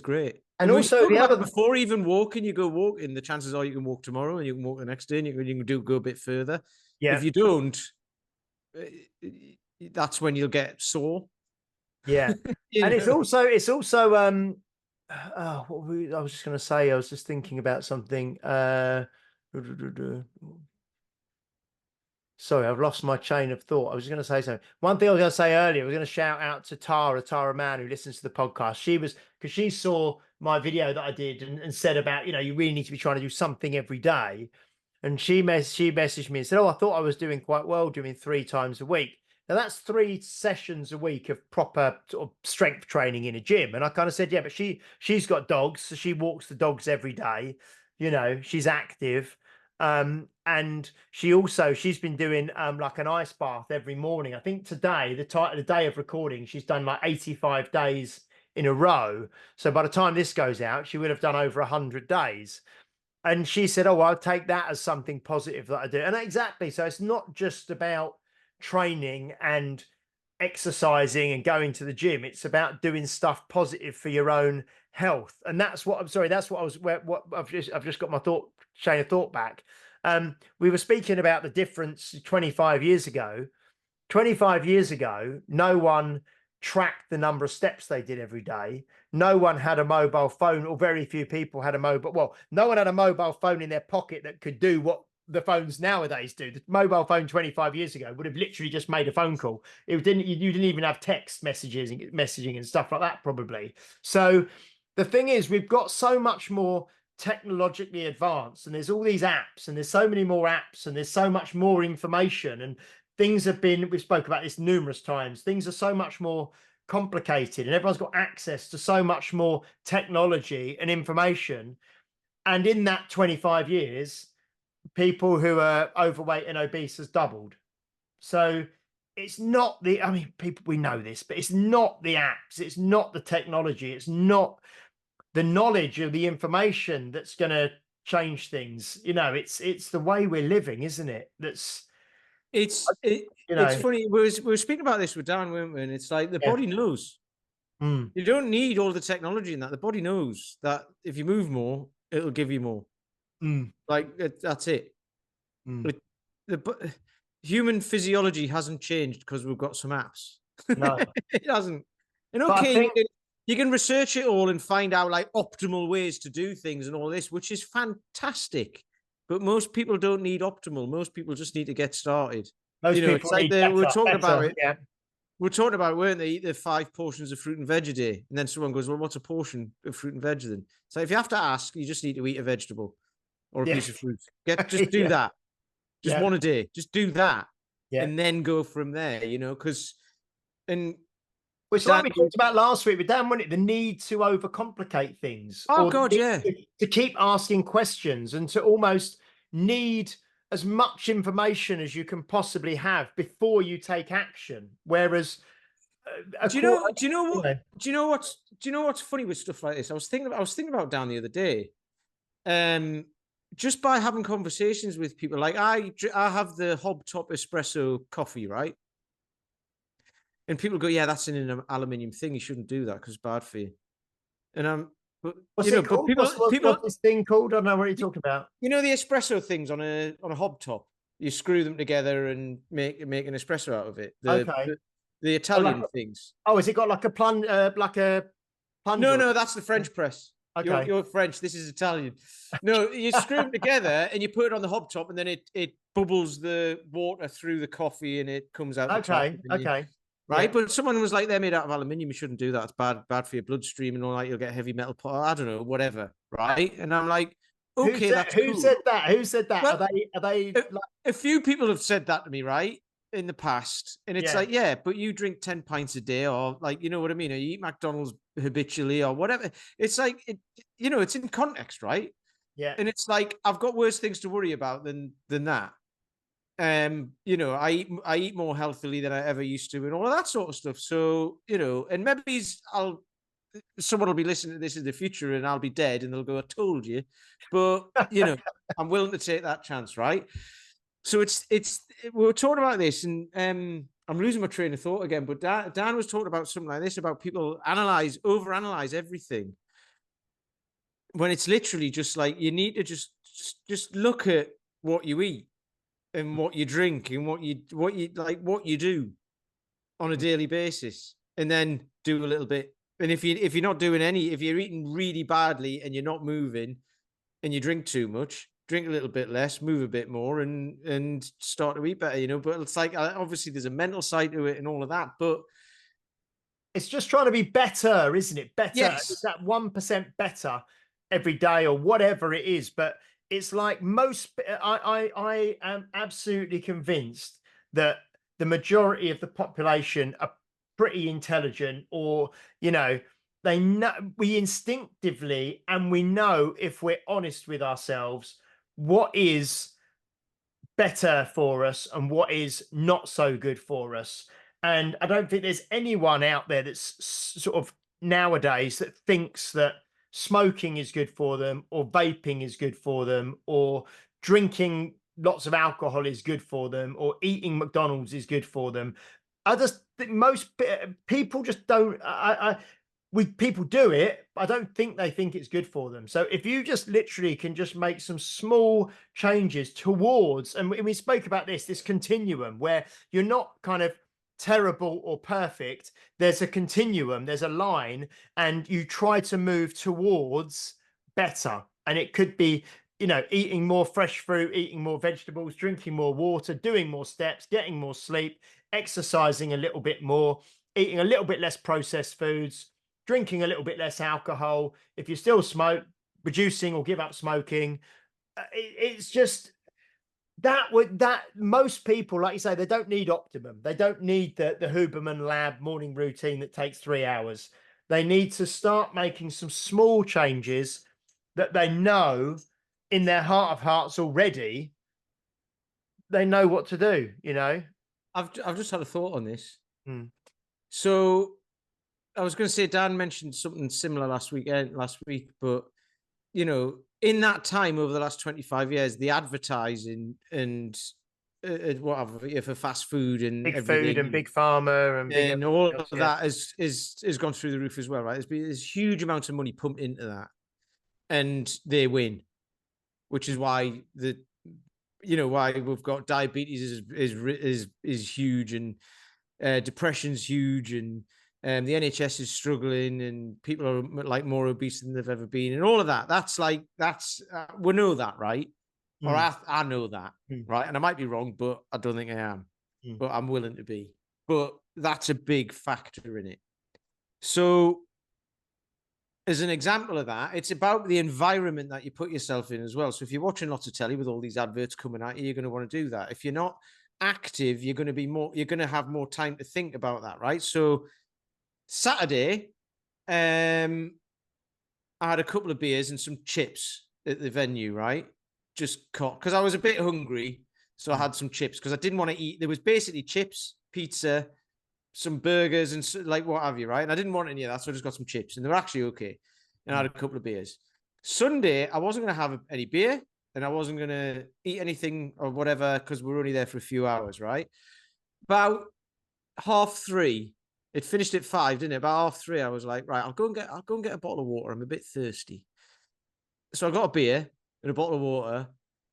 great. And And we also spoke the about it other, before, even walking, you go walking, the chances are you can walk tomorrow and you can walk the next day and you can go a bit further. If yeah, you don't, that's when you'll get sore. yeah. You And it's know? also oh, I was just going to say, I was just thinking about something. Sorry, I've lost my chain of thought. I was going to say something. One thing I was going to say earlier, I was going to shout out to Tara Mann, who listens to the podcast. She was, because she saw my video that I did and said about, you really need to be trying to do something every day. And she messaged me and said, "Oh, I thought I was doing quite well doing 3 times a week." Now that's 3 sessions a week of proper sort of strength training in a gym. And I kind of said, "Yeah, but she's got dogs, so she walks the dogs every day. She's active." And she's been doing like an ice bath every morning. I think today, the day of recording, she's done like 85 days in a row. So by the time this goes out, she would have done over 100 days. And she said, "Oh, I'll take that as something positive that I do." And exactly. So it's not just about training and exercising and going to the gym. It's about doing stuff positive for your own health. And that's what I'm sorry. That's what I was. What I've just got my chain of thought back. We were speaking about the difference 25 years ago. 25 years ago, no one tracked the number of steps they did every day. No one had a mobile phone, or very few people had a mobile. Well, no one had a mobile phone in their pocket that could do what the phones nowadays do. The mobile phone 25 years ago would have literally just made a phone call. It didn't. You didn't even have text messages and messaging and stuff like that, probably. So the thing is, we've got so much more technologically advanced, and there's all these apps, and there's so many more apps, and there's so much more information, and things have been, we've spoke about this numerous times, things are so much more complicated, and everyone's got access to so much more technology and information. And in that 25 years, people who are overweight and obese has doubled. So it's not I mean, people, we know this, but it's not the apps, it's not the technology, it's not the knowledge of the information that's going to change things. It's the way we're living, isn't it? You It's know funny. We were speaking about this with Dan, weren't we? And it's like the yeah. body knows. Mm, You don't need all the technology in that. The body knows that if you move more, it'll give you more. mm, Like that's it. mm. Like, human physiology hasn't changed because we've got some apps. No, It hasn't. And but I okay, think you can research it all and find out like optimal ways to do things and all this, which is fantastic. But most people don't need optimal. Most people just need to get started. most It's people like need we're better, talking about better. it. Yeah, We're talking about it, weren't they? Eat their 5 portions of fruit and veg a day. And then someone goes, "Well, what's a portion of fruit and veg then?" So if you have to ask, you just need to eat a vegetable or a yeah, piece of fruit. Just do yeah, that. Just yeah, one a day. Just do that. yeah. And then go from there, because and Well, it's like Dan, we talked about last week with Dan, wasn't it? The need to overcomplicate things, oh or the God, need yeah. to keep asking questions, and to almost need as much information as you can possibly have before you take action. Whereas a Do you quarter, know? Do you know you what? know. Do you know what's funny with stuff like this? I was thinking about Dan the other day. Um, just by having conversations with people, like I have the Hobtop espresso coffee, right? And people go, "Yeah, that's in an aluminium thing. You shouldn't do that because it's bad for you." And but What's it but called? What's this thing called? I don't know what you're talking about. you know the espresso things on a hobtop. You screw them together and make an espresso out of it. Okay. The Oh, like, Italian things. oh, has it got like a No, plunger? no, that's the French press. Okay. You're French. This is Italian. No, you screw them together and you put it on the hobtop, and then it bubbles the water through the coffee and it comes out the top. Okay. And Okay. Yeah. right, but someone was like, "They're made out of aluminium. You shouldn't do that. It's bad for your bloodstream and all that. You'll get heavy metal. I don't know, whatever." Right, and I'm like, Who "Okay, said that's who cool." said that? Who said that? Well, Are they a, like a few people have said that to me, right, in the past, and it's yeah, like, yeah, but you drink 10 pints a day, or like, you know what I mean, or you eat McDonald's habitually, or whatever. It's like it's in context, right? yeah. And it's like I've got worse things to worry about than that. I eat more healthily than I ever used to, and all of that sort of stuff. So, and maybe someone will be listening to this in the future, and I'll be dead, and they'll go, "I told you," but I'm willing to take that chance, right? So we were talking about this, and I'm losing my train of thought again. But Dan was talking about something like this about people overanalyze everything when it's literally just like you need to just look at what you eat and what you drink and what you do on a daily basis, and then do a little bit. And if you're not doing any, if you're eating really badly and you're not moving and you drink too much, drink a little bit less, move a bit more, and start to eat better. But it's like obviously there's a mental side to it and all of that. But It's just trying to be better, isn't it? Better. It's yes, that 1% better every day or whatever it is. But it's like I am absolutely convinced that the majority of the population are pretty intelligent, or, they know, we instinctively, and we know, if we're honest with ourselves, what is better for us and what is not so good for us. And I don't think there's anyone out there that's sort of nowadays that thinks that smoking is good for them, or vaping is good for them, or drinking lots of alcohol is good for them, or eating McDonald's is good for them. I just think people just don't. People do it, but I don't think they think it's good for them. So if you just literally can just make some small changes towards, and we spoke about this continuum where you're not kind of terrible or perfect. There's a continuum, there's a line, and you try to move towards better. And it could be, eating more fresh fruit, eating more vegetables, drinking more water, doing more steps, getting more sleep, exercising a little bit more, eating a little bit less processed foods, drinking a little bit less alcohol. If you still smoke, reducing or give up smoking. It's just that most people, like you say, they don't need optimum. They don't need the Huberman Lab morning routine that takes 3 hours. They need to start making some small changes that they know in their heart of hearts already. They know what to do. I've just had a thought on this. Mm. So I was going to say Dan mentioned something similar last week, but in that time over the last 25 years, the advertising and whatever, for fast food and Big food and everything, big pharma and big and everything all else. of Yeah. that has gone through the roof as well, right? There's huge amounts of money pumped into that, and they win, which is why why we've got diabetes is huge, and depression's huge, and the NHS is struggling, and people are like more obese than they've ever been, and all of that. That's we know that, right? Or Mm, I know that, mm, right? And I might be wrong, but I don't think I am. mm. But I'm willing to be. But that's a big factor in it. So, as an example of that, it's about the environment that you put yourself in as well. So, if you're watching lots of telly with all these adverts coming at you, you're going to want to do that. If you're not active, you're going to have more time to think about that, right? So, Saturday, I had a couple of beers and some chips at the venue, right? Just because I was a bit hungry. So I Mm. had some chips because I didn't want to eat. There was basically chips, pizza, some burgers and like what have you, right? And I didn't want any of that, so I just got some chips, and they were actually okay. And I had a couple of beers. Sunday, I wasn't going to have any beer, and I wasn't going to eat anything or whatever because we were only there for a few hours, right? About 3:30. It finished at 5, didn't it? About 3:30, I was like, right, I'll go and get a bottle of water. I'm a bit thirsty. So I got a beer and a bottle of water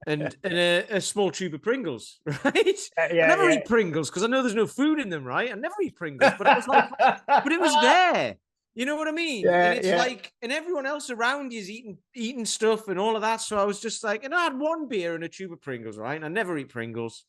and a small tube of Pringles, right? I Yeah, never yeah. eat Pringles because I know there's no food in them, right? I never eat Pringles, but I was like, but it was there. You know what I mean? And Yeah, it's yeah. like, and everyone else around you is eating stuff and all of that. So I was just like, and I had one beer and a tube of Pringles, right? And I never eat Pringles.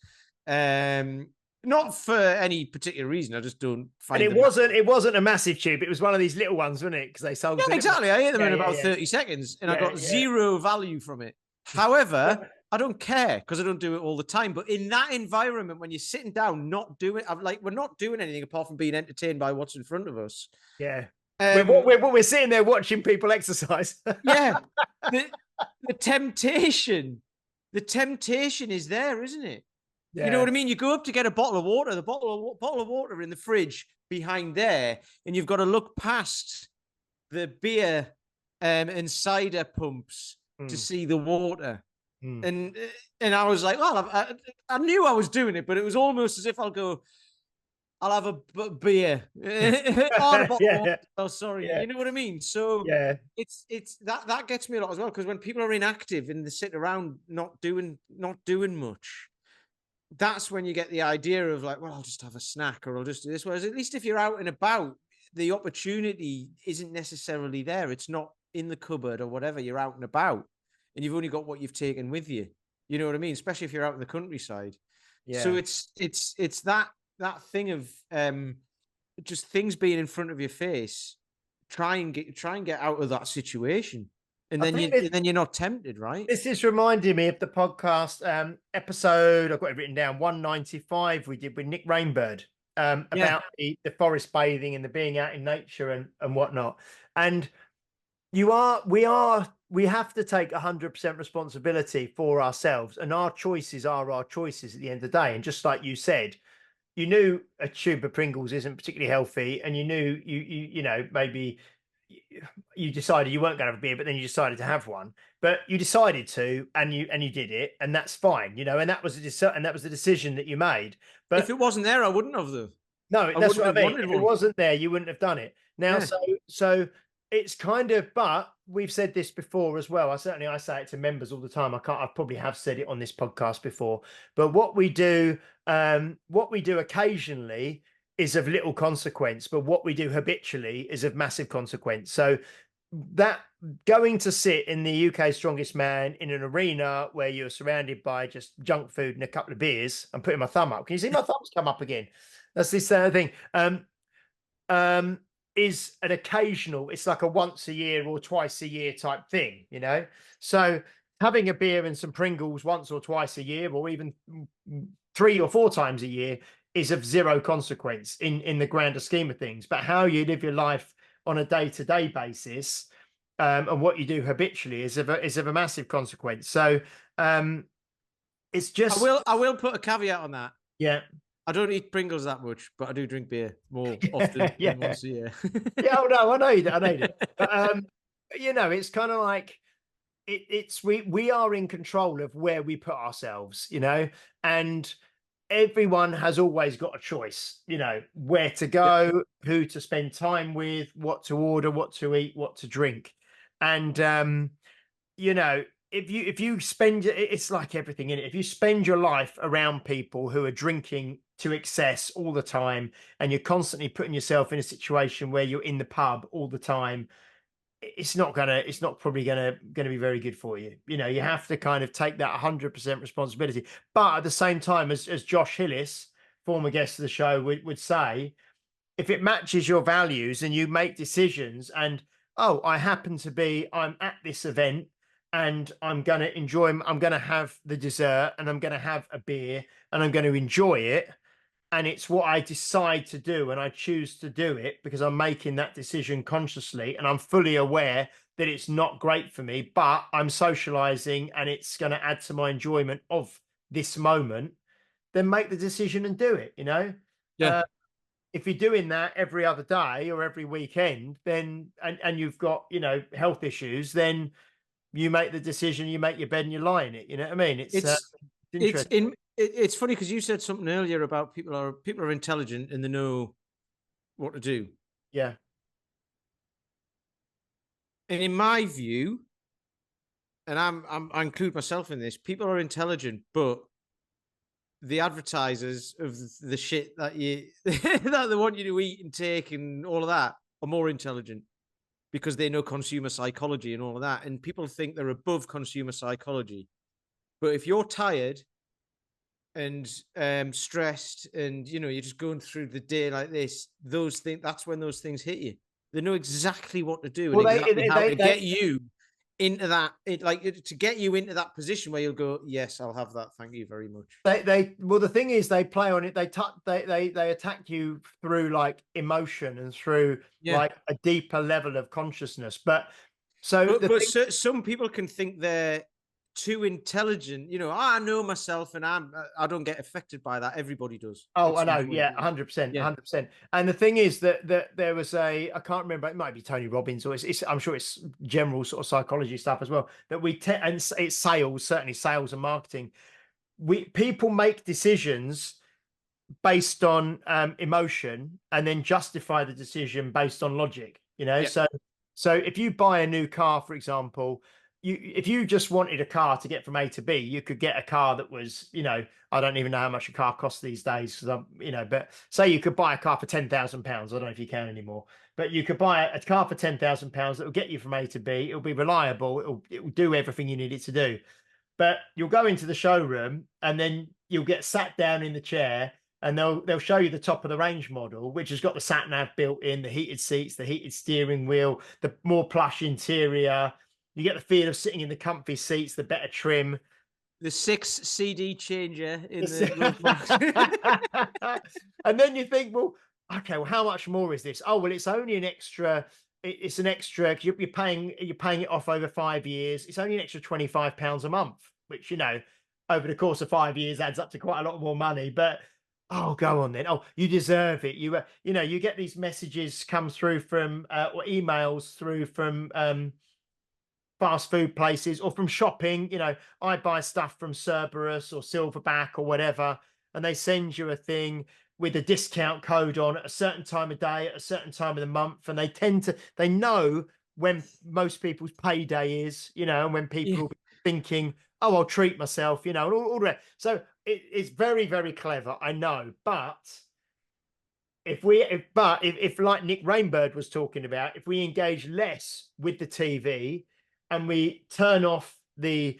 Um, Not for any particular reason. I just don't And find them. it wasn't a massive tube. It was one of these little ones, wasn't it? Because they sold Yeah, the little exactly. ones. I ate them Yeah, in yeah, about yeah, 30 seconds and I yeah, got yeah. zero value from it. However, I don't care because I don't do it all the time. But in that environment, when you're sitting down, not doing, I'm like, we're not doing anything apart from being entertained by what's in front of us. Yeah. Um, We're sitting there watching people exercise. yeah, the the temptation, the temptation is there, isn't it? You know Yeah. what I mean? You go up to get a bottle of water, the bottle of water in the fridge behind there, and you've got to look past the beer and cider pumps to Mm, see the water. mm. And I was like, well, I knew I was doing it, but it was almost as if I'll have a beer on a bottle of water. Yeah, Oh, sorry, yeah, you know what I mean. So yeah. it's that gets me a lot as well because when people are inactive and they sit around not doing much, that's when you get the idea of like, well, I'll just have a snack or I'll just do this. Whereas at least if you're out and about, the opportunity isn't necessarily there. It's not in the cupboard or whatever. You're out and about and you've only got what you've taken with you. You know what I mean? Especially if you're out in the countryside. So Yeah. it's that thing of just things being in front of your face. Try and get out of that situation. And I then think this, you're not tempted, right? this is reminding me of the podcast episode, I've got it written down, 195 we did with Nick Rainbird, Yeah. about the forest bathing and the being out in nature and whatnot. And we have to take 100% responsibility for ourselves, and our choices are our choices at the end of the day. And just like you said, you knew a tube of Pringles isn't particularly healthy, and you knew you know maybe you decided you weren't going to have a beer, but then you decided to have one. But you decided to, and you did it, and that's fine, you know. And that was the decision that you made. If But it wasn't there, I wouldn't have though. no, I that's wouldn't what have I mean. wanted If it one. wasn't there, you wouldn't have done it. Now, Yeah. so it's kind of, but we've said this before as well. I say it to members all the time. I probably have said it on this podcast before. But what we do occasionally is of little consequence, but what we do habitually is of massive consequence. So that going to sit in the UK Strongest Man in an arena where you're surrounded by just junk food and a couple of beers. I'm putting my thumb up. Can you see my thumbs come up again? That's this thing. Um, is an occasional, it's like a once a year or twice a year type thing, you know? So having a beer and some Pringles once or twice a year, or even 3 or 4 times a year, is of zero consequence in the grander scheme of things. But how you live your life on a day-to-day basis, and what you do habitually is of a massive consequence. So it's just I will put a caveat on that. yeah. I don't eat Pringles that much, but I do drink beer more often than Yeah. once a year. Yeah, oh no, I know that, I know that. But you know, it's kind of like it's we are in control of where we put ourselves, you know, and everyone has always got a choice, you know, where to Yep. go, who to spend time with, what to order, what to eat, what to drink. And you know, if you spend it's like everything in it. If you spend your life around people who are drinking to excess all the time, and you're constantly putting yourself in a situation where you're in the pub all the time, it's not probably gonna be very good for you. You know, you have to kind of take that 100% responsibility. But at the same time, as Josh Hillis, former guest of the show, would say, if it matches your values and you make decisions, and oh, I'm at this event and I'm going to have the dessert and I'm going to have a beer and I'm going to enjoy it, and it's what I decide to do and I choose to do it because I'm making that decision consciously and I'm fully aware that it's not great for me, but I'm socializing and it's going to add to my enjoyment of this moment, then make the decision and do it, you know. Yeah. if you're doing that every other day or every weekend, then and you've got, health issues, then you make the decision, you make your bed and you lie in it. You know what I mean? It's It's it's interesting. in it's funny because you said something earlier about people are intelligent and they know what to do. Yeah. And in my view, and I include myself in this, people are intelligent, but the advertisers of the shit that you that they want you to eat and take and all of that are more intelligent because they know consumer psychology and all of that. And people think they're above consumer psychology. But if you're tired and stressed and you're just going through the day like this, that's when those things hit you. They know exactly what to do and Well, exactly how to get you into that to get you into that position where you'll go, yes, I'll have that, thank you very much. well, the thing is, they play on it. They attack you through like emotion and through Yeah. like a deeper level of consciousness. But so But the thing, some people can think they're too intelligent. I know myself, and I don't get affected by that. Everybody does oh, at I some know, point. yeah, 100%, Yeah, 100%. And the thing is that there was I can't remember, it might be Tony Robbins, or I'm sure it's general sort of psychology stuff as well. That and it's sales, certainly sales and marketing. People make decisions based on emotion and then justify the decision based on logic. yeah. So if you buy a new car, for example, if you just wanted a car to get from A to B, you could get a car that was, I don't even know how much a car costs these days, because but say you could buy a car for £10,000. I don't know if you can anymore, but you could buy a car for £10,000 that will get you from A to B. It'll be reliable. It'll do everything you need it to do. But you'll go into the showroom and then you'll get sat down in the chair and they'll show you the top of the range model, which has got the sat nav built in, the heated seats, the heated steering wheel, the more plush interior. You get the feel of sitting in the comfy seats, the better trim. The 6 CD changer in This- the glove box. and then you think, well, okay, well, how much more is this? Oh, well, it's only an extra. It's an extra. You're paying it off over 5 years. It's only an extra £25 a month, which over the course of 5 years adds up to quite a lot more money. But oh, go on then. Oh, you deserve it. You get these messages come through from or emails through from fast food places or from shopping. I buy stuff from Cerberus or Silverback or whatever, and they send you a thing with a discount code on at a certain time of day, at a certain time of the month, and they know when most people's payday is, and when people Yeah. will be thinking, oh, I'll treat myself, and all that. So it's very, very clever, I know, but if like Nick Rainbird was talking about, if we engage less with the TV and we turn off and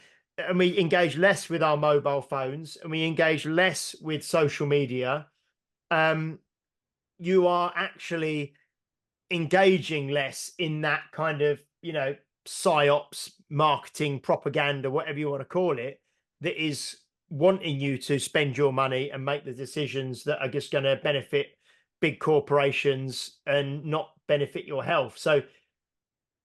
we engage less with our mobile phones and we engage less with social media, you are actually engaging less in that kind of, psyops, marketing, propaganda, whatever you want to call it, that is wanting you to spend your money and make the decisions that are just going to benefit big corporations and not benefit your health. So,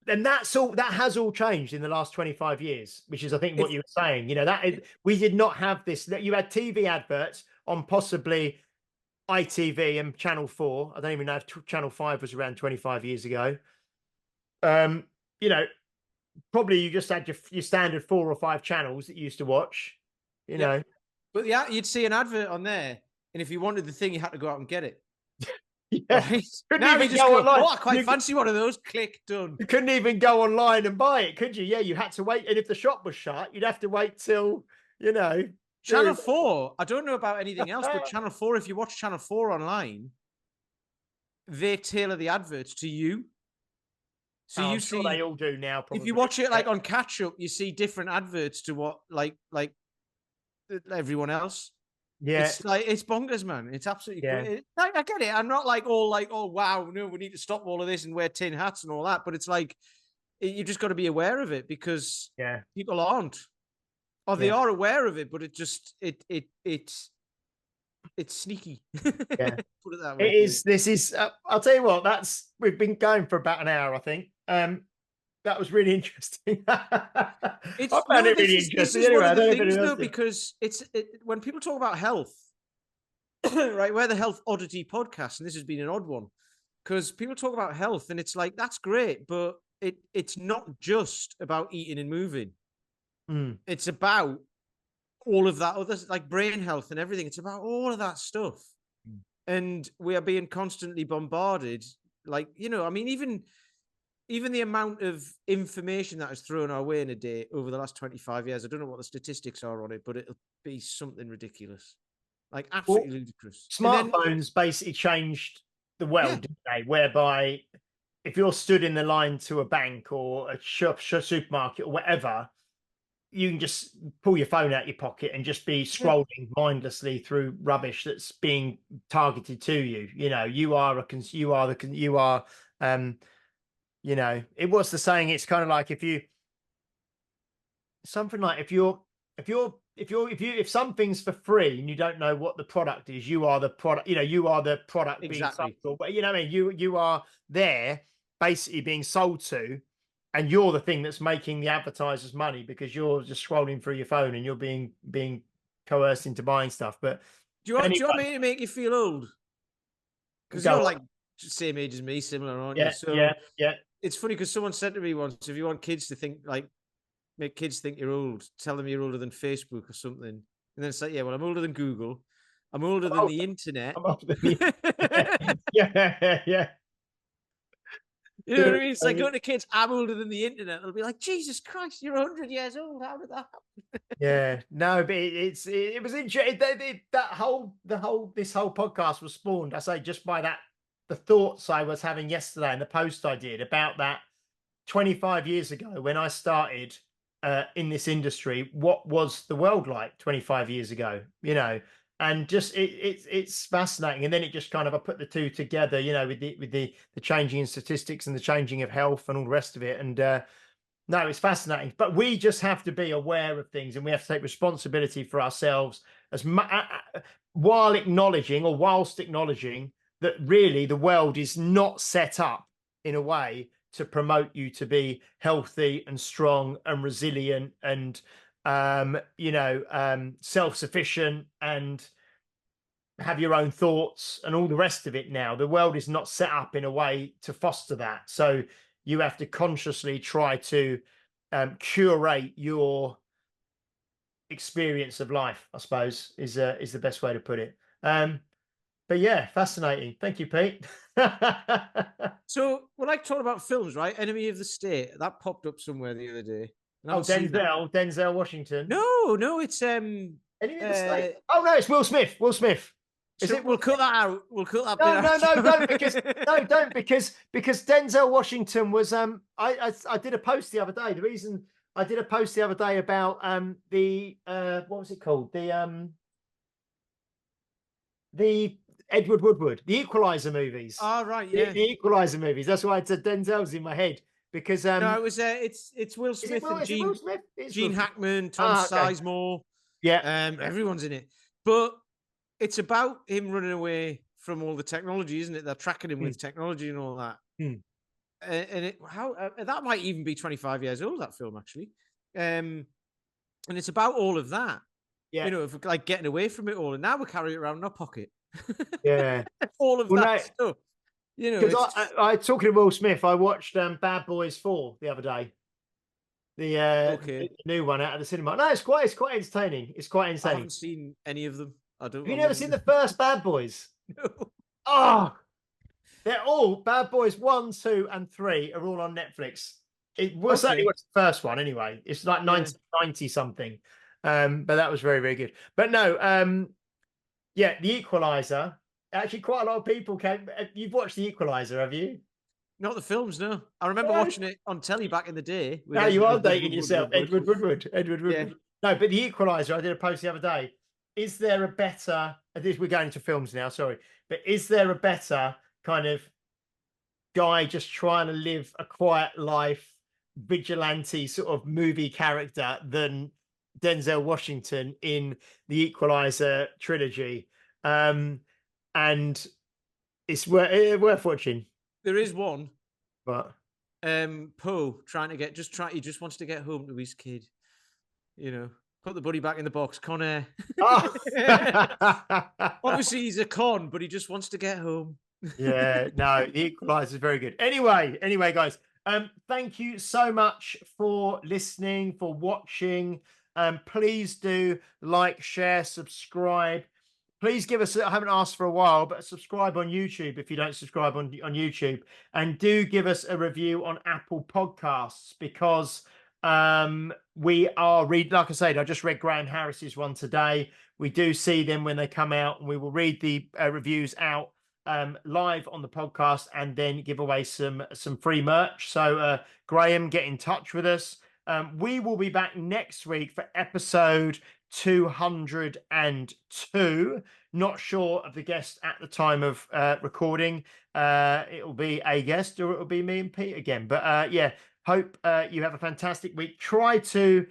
and that has all changed in the last 25 years, which is, I think, what If you were saying. We did not have this. You had TV adverts on possibly ITV and Channel 4. I don't even know if Channel 5 was around 25 years ago. Um, you know, Probably you just had your standard 4 or 5 channels that you used to watch, you yeah, know. but yeah, you'd see an advert on there, and if you wanted the thing, you had to go out and get it. Yeah. Right Couldn't now, you even just go go, online. "Oh, I quite fancy one of those." Click, done. You couldn't even go online and buy it, could you? Yeah, you had to wait. And if the shop was shut, you'd have to wait till, you know, Channel dude. 4, I don't know about anything else, but Channel 4, if you watch Channel 4 online, they tailor the adverts to you. So Oh, you I'm sure see, they all do now, if you probably. watch it Yeah. like on catch up, you see different adverts to what everyone else. Yeah. It's bonkers, man. It's absolutely Yeah. great. I get it. I'm not like all like, oh wow, no, we need to stop all of this and wear tin hats and all that. But it's like you just got to be aware of it because Yeah. people aren't, or they Yeah. are aware of it, but it's sneaky. Yeah. Put it that It way. is. This is. I'll tell you what. We've been going for about an hour, I think. That was really interesting. I It's found no, it this really is interesting. one Anyway, of I the don't know if things anyone though, else did. because when people talk about health, right, we're the Health Oddity podcast, and this has been an odd one because people talk about health, and it's like that's great, but it's not just about eating and moving. Mm. It's about all of that other, like brain health and everything. It's about all of that stuff, and we are being constantly bombarded. Like, I mean, even the amount of information that is thrown our way in a day over the last 25 years, I don't know what the statistics are on it, but it'll be something ridiculous, like Well, absolutely ludicrous. And then, smartphones basically changed the yeah, world, didn't they? Whereby if you're stood in the line to a bank or a supermarket or whatever, you can just pull your phone out your pocket and just be yeah. scrolling mindlessly through rubbish that's being targeted to you. You are um, it was the saying. It's kind of like something like if something's for free and you don't know what the product is, you are the product. You are the product being sold. Exactly. But you know what I mean. You are there basically being sold to, and you're the thing that's making the advertisers money because you're just scrolling through your phone and you're being coerced into buying stuff. But Do you want anyway, me to make you feel old? Because go you're on. like same age as me, similar, aren't you? Yeah, yeah, So yeah. it's funny because someone said to me once, if you want kids to think like make kids think you're old, tell them you're older than Facebook or something. And then it's like, yeah, well, I'm older than Google. I'm older than Oh, the internet. I'm up to the yeah, yeah. You know what I mean? It's like going to kids, I'm older than the internet. They'll be like, Jesus Christ, you're 100 years old. How did that happen? Yeah, no, but it was interesting. This whole podcast was spawned, I say, just by the thoughts I was having yesterday and the post I did about that 25 years ago when I started in this industry. What was the world like 25 years ago? And just it's fascinating. And then it just kind of I put the two together, with the changing in statistics and the changing of health and all the rest of it. And no, it's fascinating, but we just have to be aware of things, and we have to take responsibility for ourselves whilst acknowledging that really the world is not set up in a way to promote you to be healthy and strong and resilient and self-sufficient and have your own thoughts and all the rest of it. Now the world is not set up in a way to foster that, so you have to consciously try to curate your experience of life, I suppose, is the best way to put it. But yeah, fascinating. Thank you, Pete. So we're like talking about films, right? Enemy of the State. That popped up somewhere the other day. I Oh, haven't seen that. Denzel Washington. No, it's Enemy of the uh State. Oh no, it's Will Smith. Will Smith. Is so it we'll Will cut Smith? that out. We'll cut that bit No, no, no, don't because no, out. don't because Denzel Washington was I did a post the other day. The reason I did a post the other day about the what was it called? The Edward Woodward, the Equalizer movies. All right, The, yeah. the Equalizer movies. That's why I said Denzel's in my head because No, it was it's Will Smith and Is it Will Smith? It's Will Gene Smith. Hackman, Tom Ah, okay. Sizemore, Yeah. everyone's in it. But it's about him running away from all the technology, isn't it? They're tracking him Hmm, with technology and all that. hmm. And that might even be 25 years old, that film actually. And it's about all of that, Yeah. of like getting away from it all. And now we carry it around in our pocket. Yeah. All of Well, that no, stuff. because It's I talking to Will Smith, I watched Bad Boys 4 the other day. The okay. new one out of the cinema. No, it's quite entertaining. It's quite I entertaining. haven't seen any of them. Have you I never seen wouldn't the first Bad Boys? know. Oh, they're all Bad Boys 1, 2, and 3 are all on Netflix. It was certainly Okay. watched the first one anyway. It's like Yeah. 1990 something. But that was very, very good. But no, yeah, The Equalizer. Actually, quite a lot of people came. You've watched The Equalizer, have you? Not the films, no. I remember No. watching it on telly back in the day with Now you are Edward dating yourself, Edward Woodward. Edward Yeah. Woodward. No, but The Equalizer, I did a post the other day. Is there a better, we're going into films now, sorry, but is there a better kind of guy just trying to live a quiet life, vigilante sort of movie character than Denzel Washington in the Equalizer trilogy? And it's worth watching. There is one. But Poe trying to he just wants to get home to his kid, you know. Put the buddy back in the box, Con Air. Oh. Obviously, he's a con, but he just wants to get home. Yeah, no, the Equalizer is very good. Anyway, guys, thank you so much for listening, for watching. Please do like, share, subscribe. Please give us, I haven't asked for a while, but subscribe on YouTube if you don't subscribe on YouTube. And do give us a review on Apple Podcasts, because we are like I said, I just read Graham Harris's one today. We do see them when they come out, and we will read the reviews out live on the podcast, and then give away some free merch. So Graham, get in touch with us. We will be back next week for episode 202. Not sure of the guest at the time of recording. It'll be a guest, or it'll be me and Pete again. But yeah, hope you have a fantastic week. Try to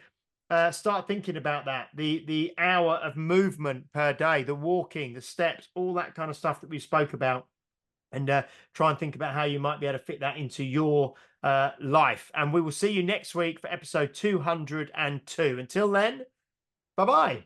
start thinking about that, the hour of movement per day, the walking, the steps, all that kind of stuff that we spoke about, and try and think about how you might be able to fit that into your life. And we will see you next week for episode 202. Until then, bye bye.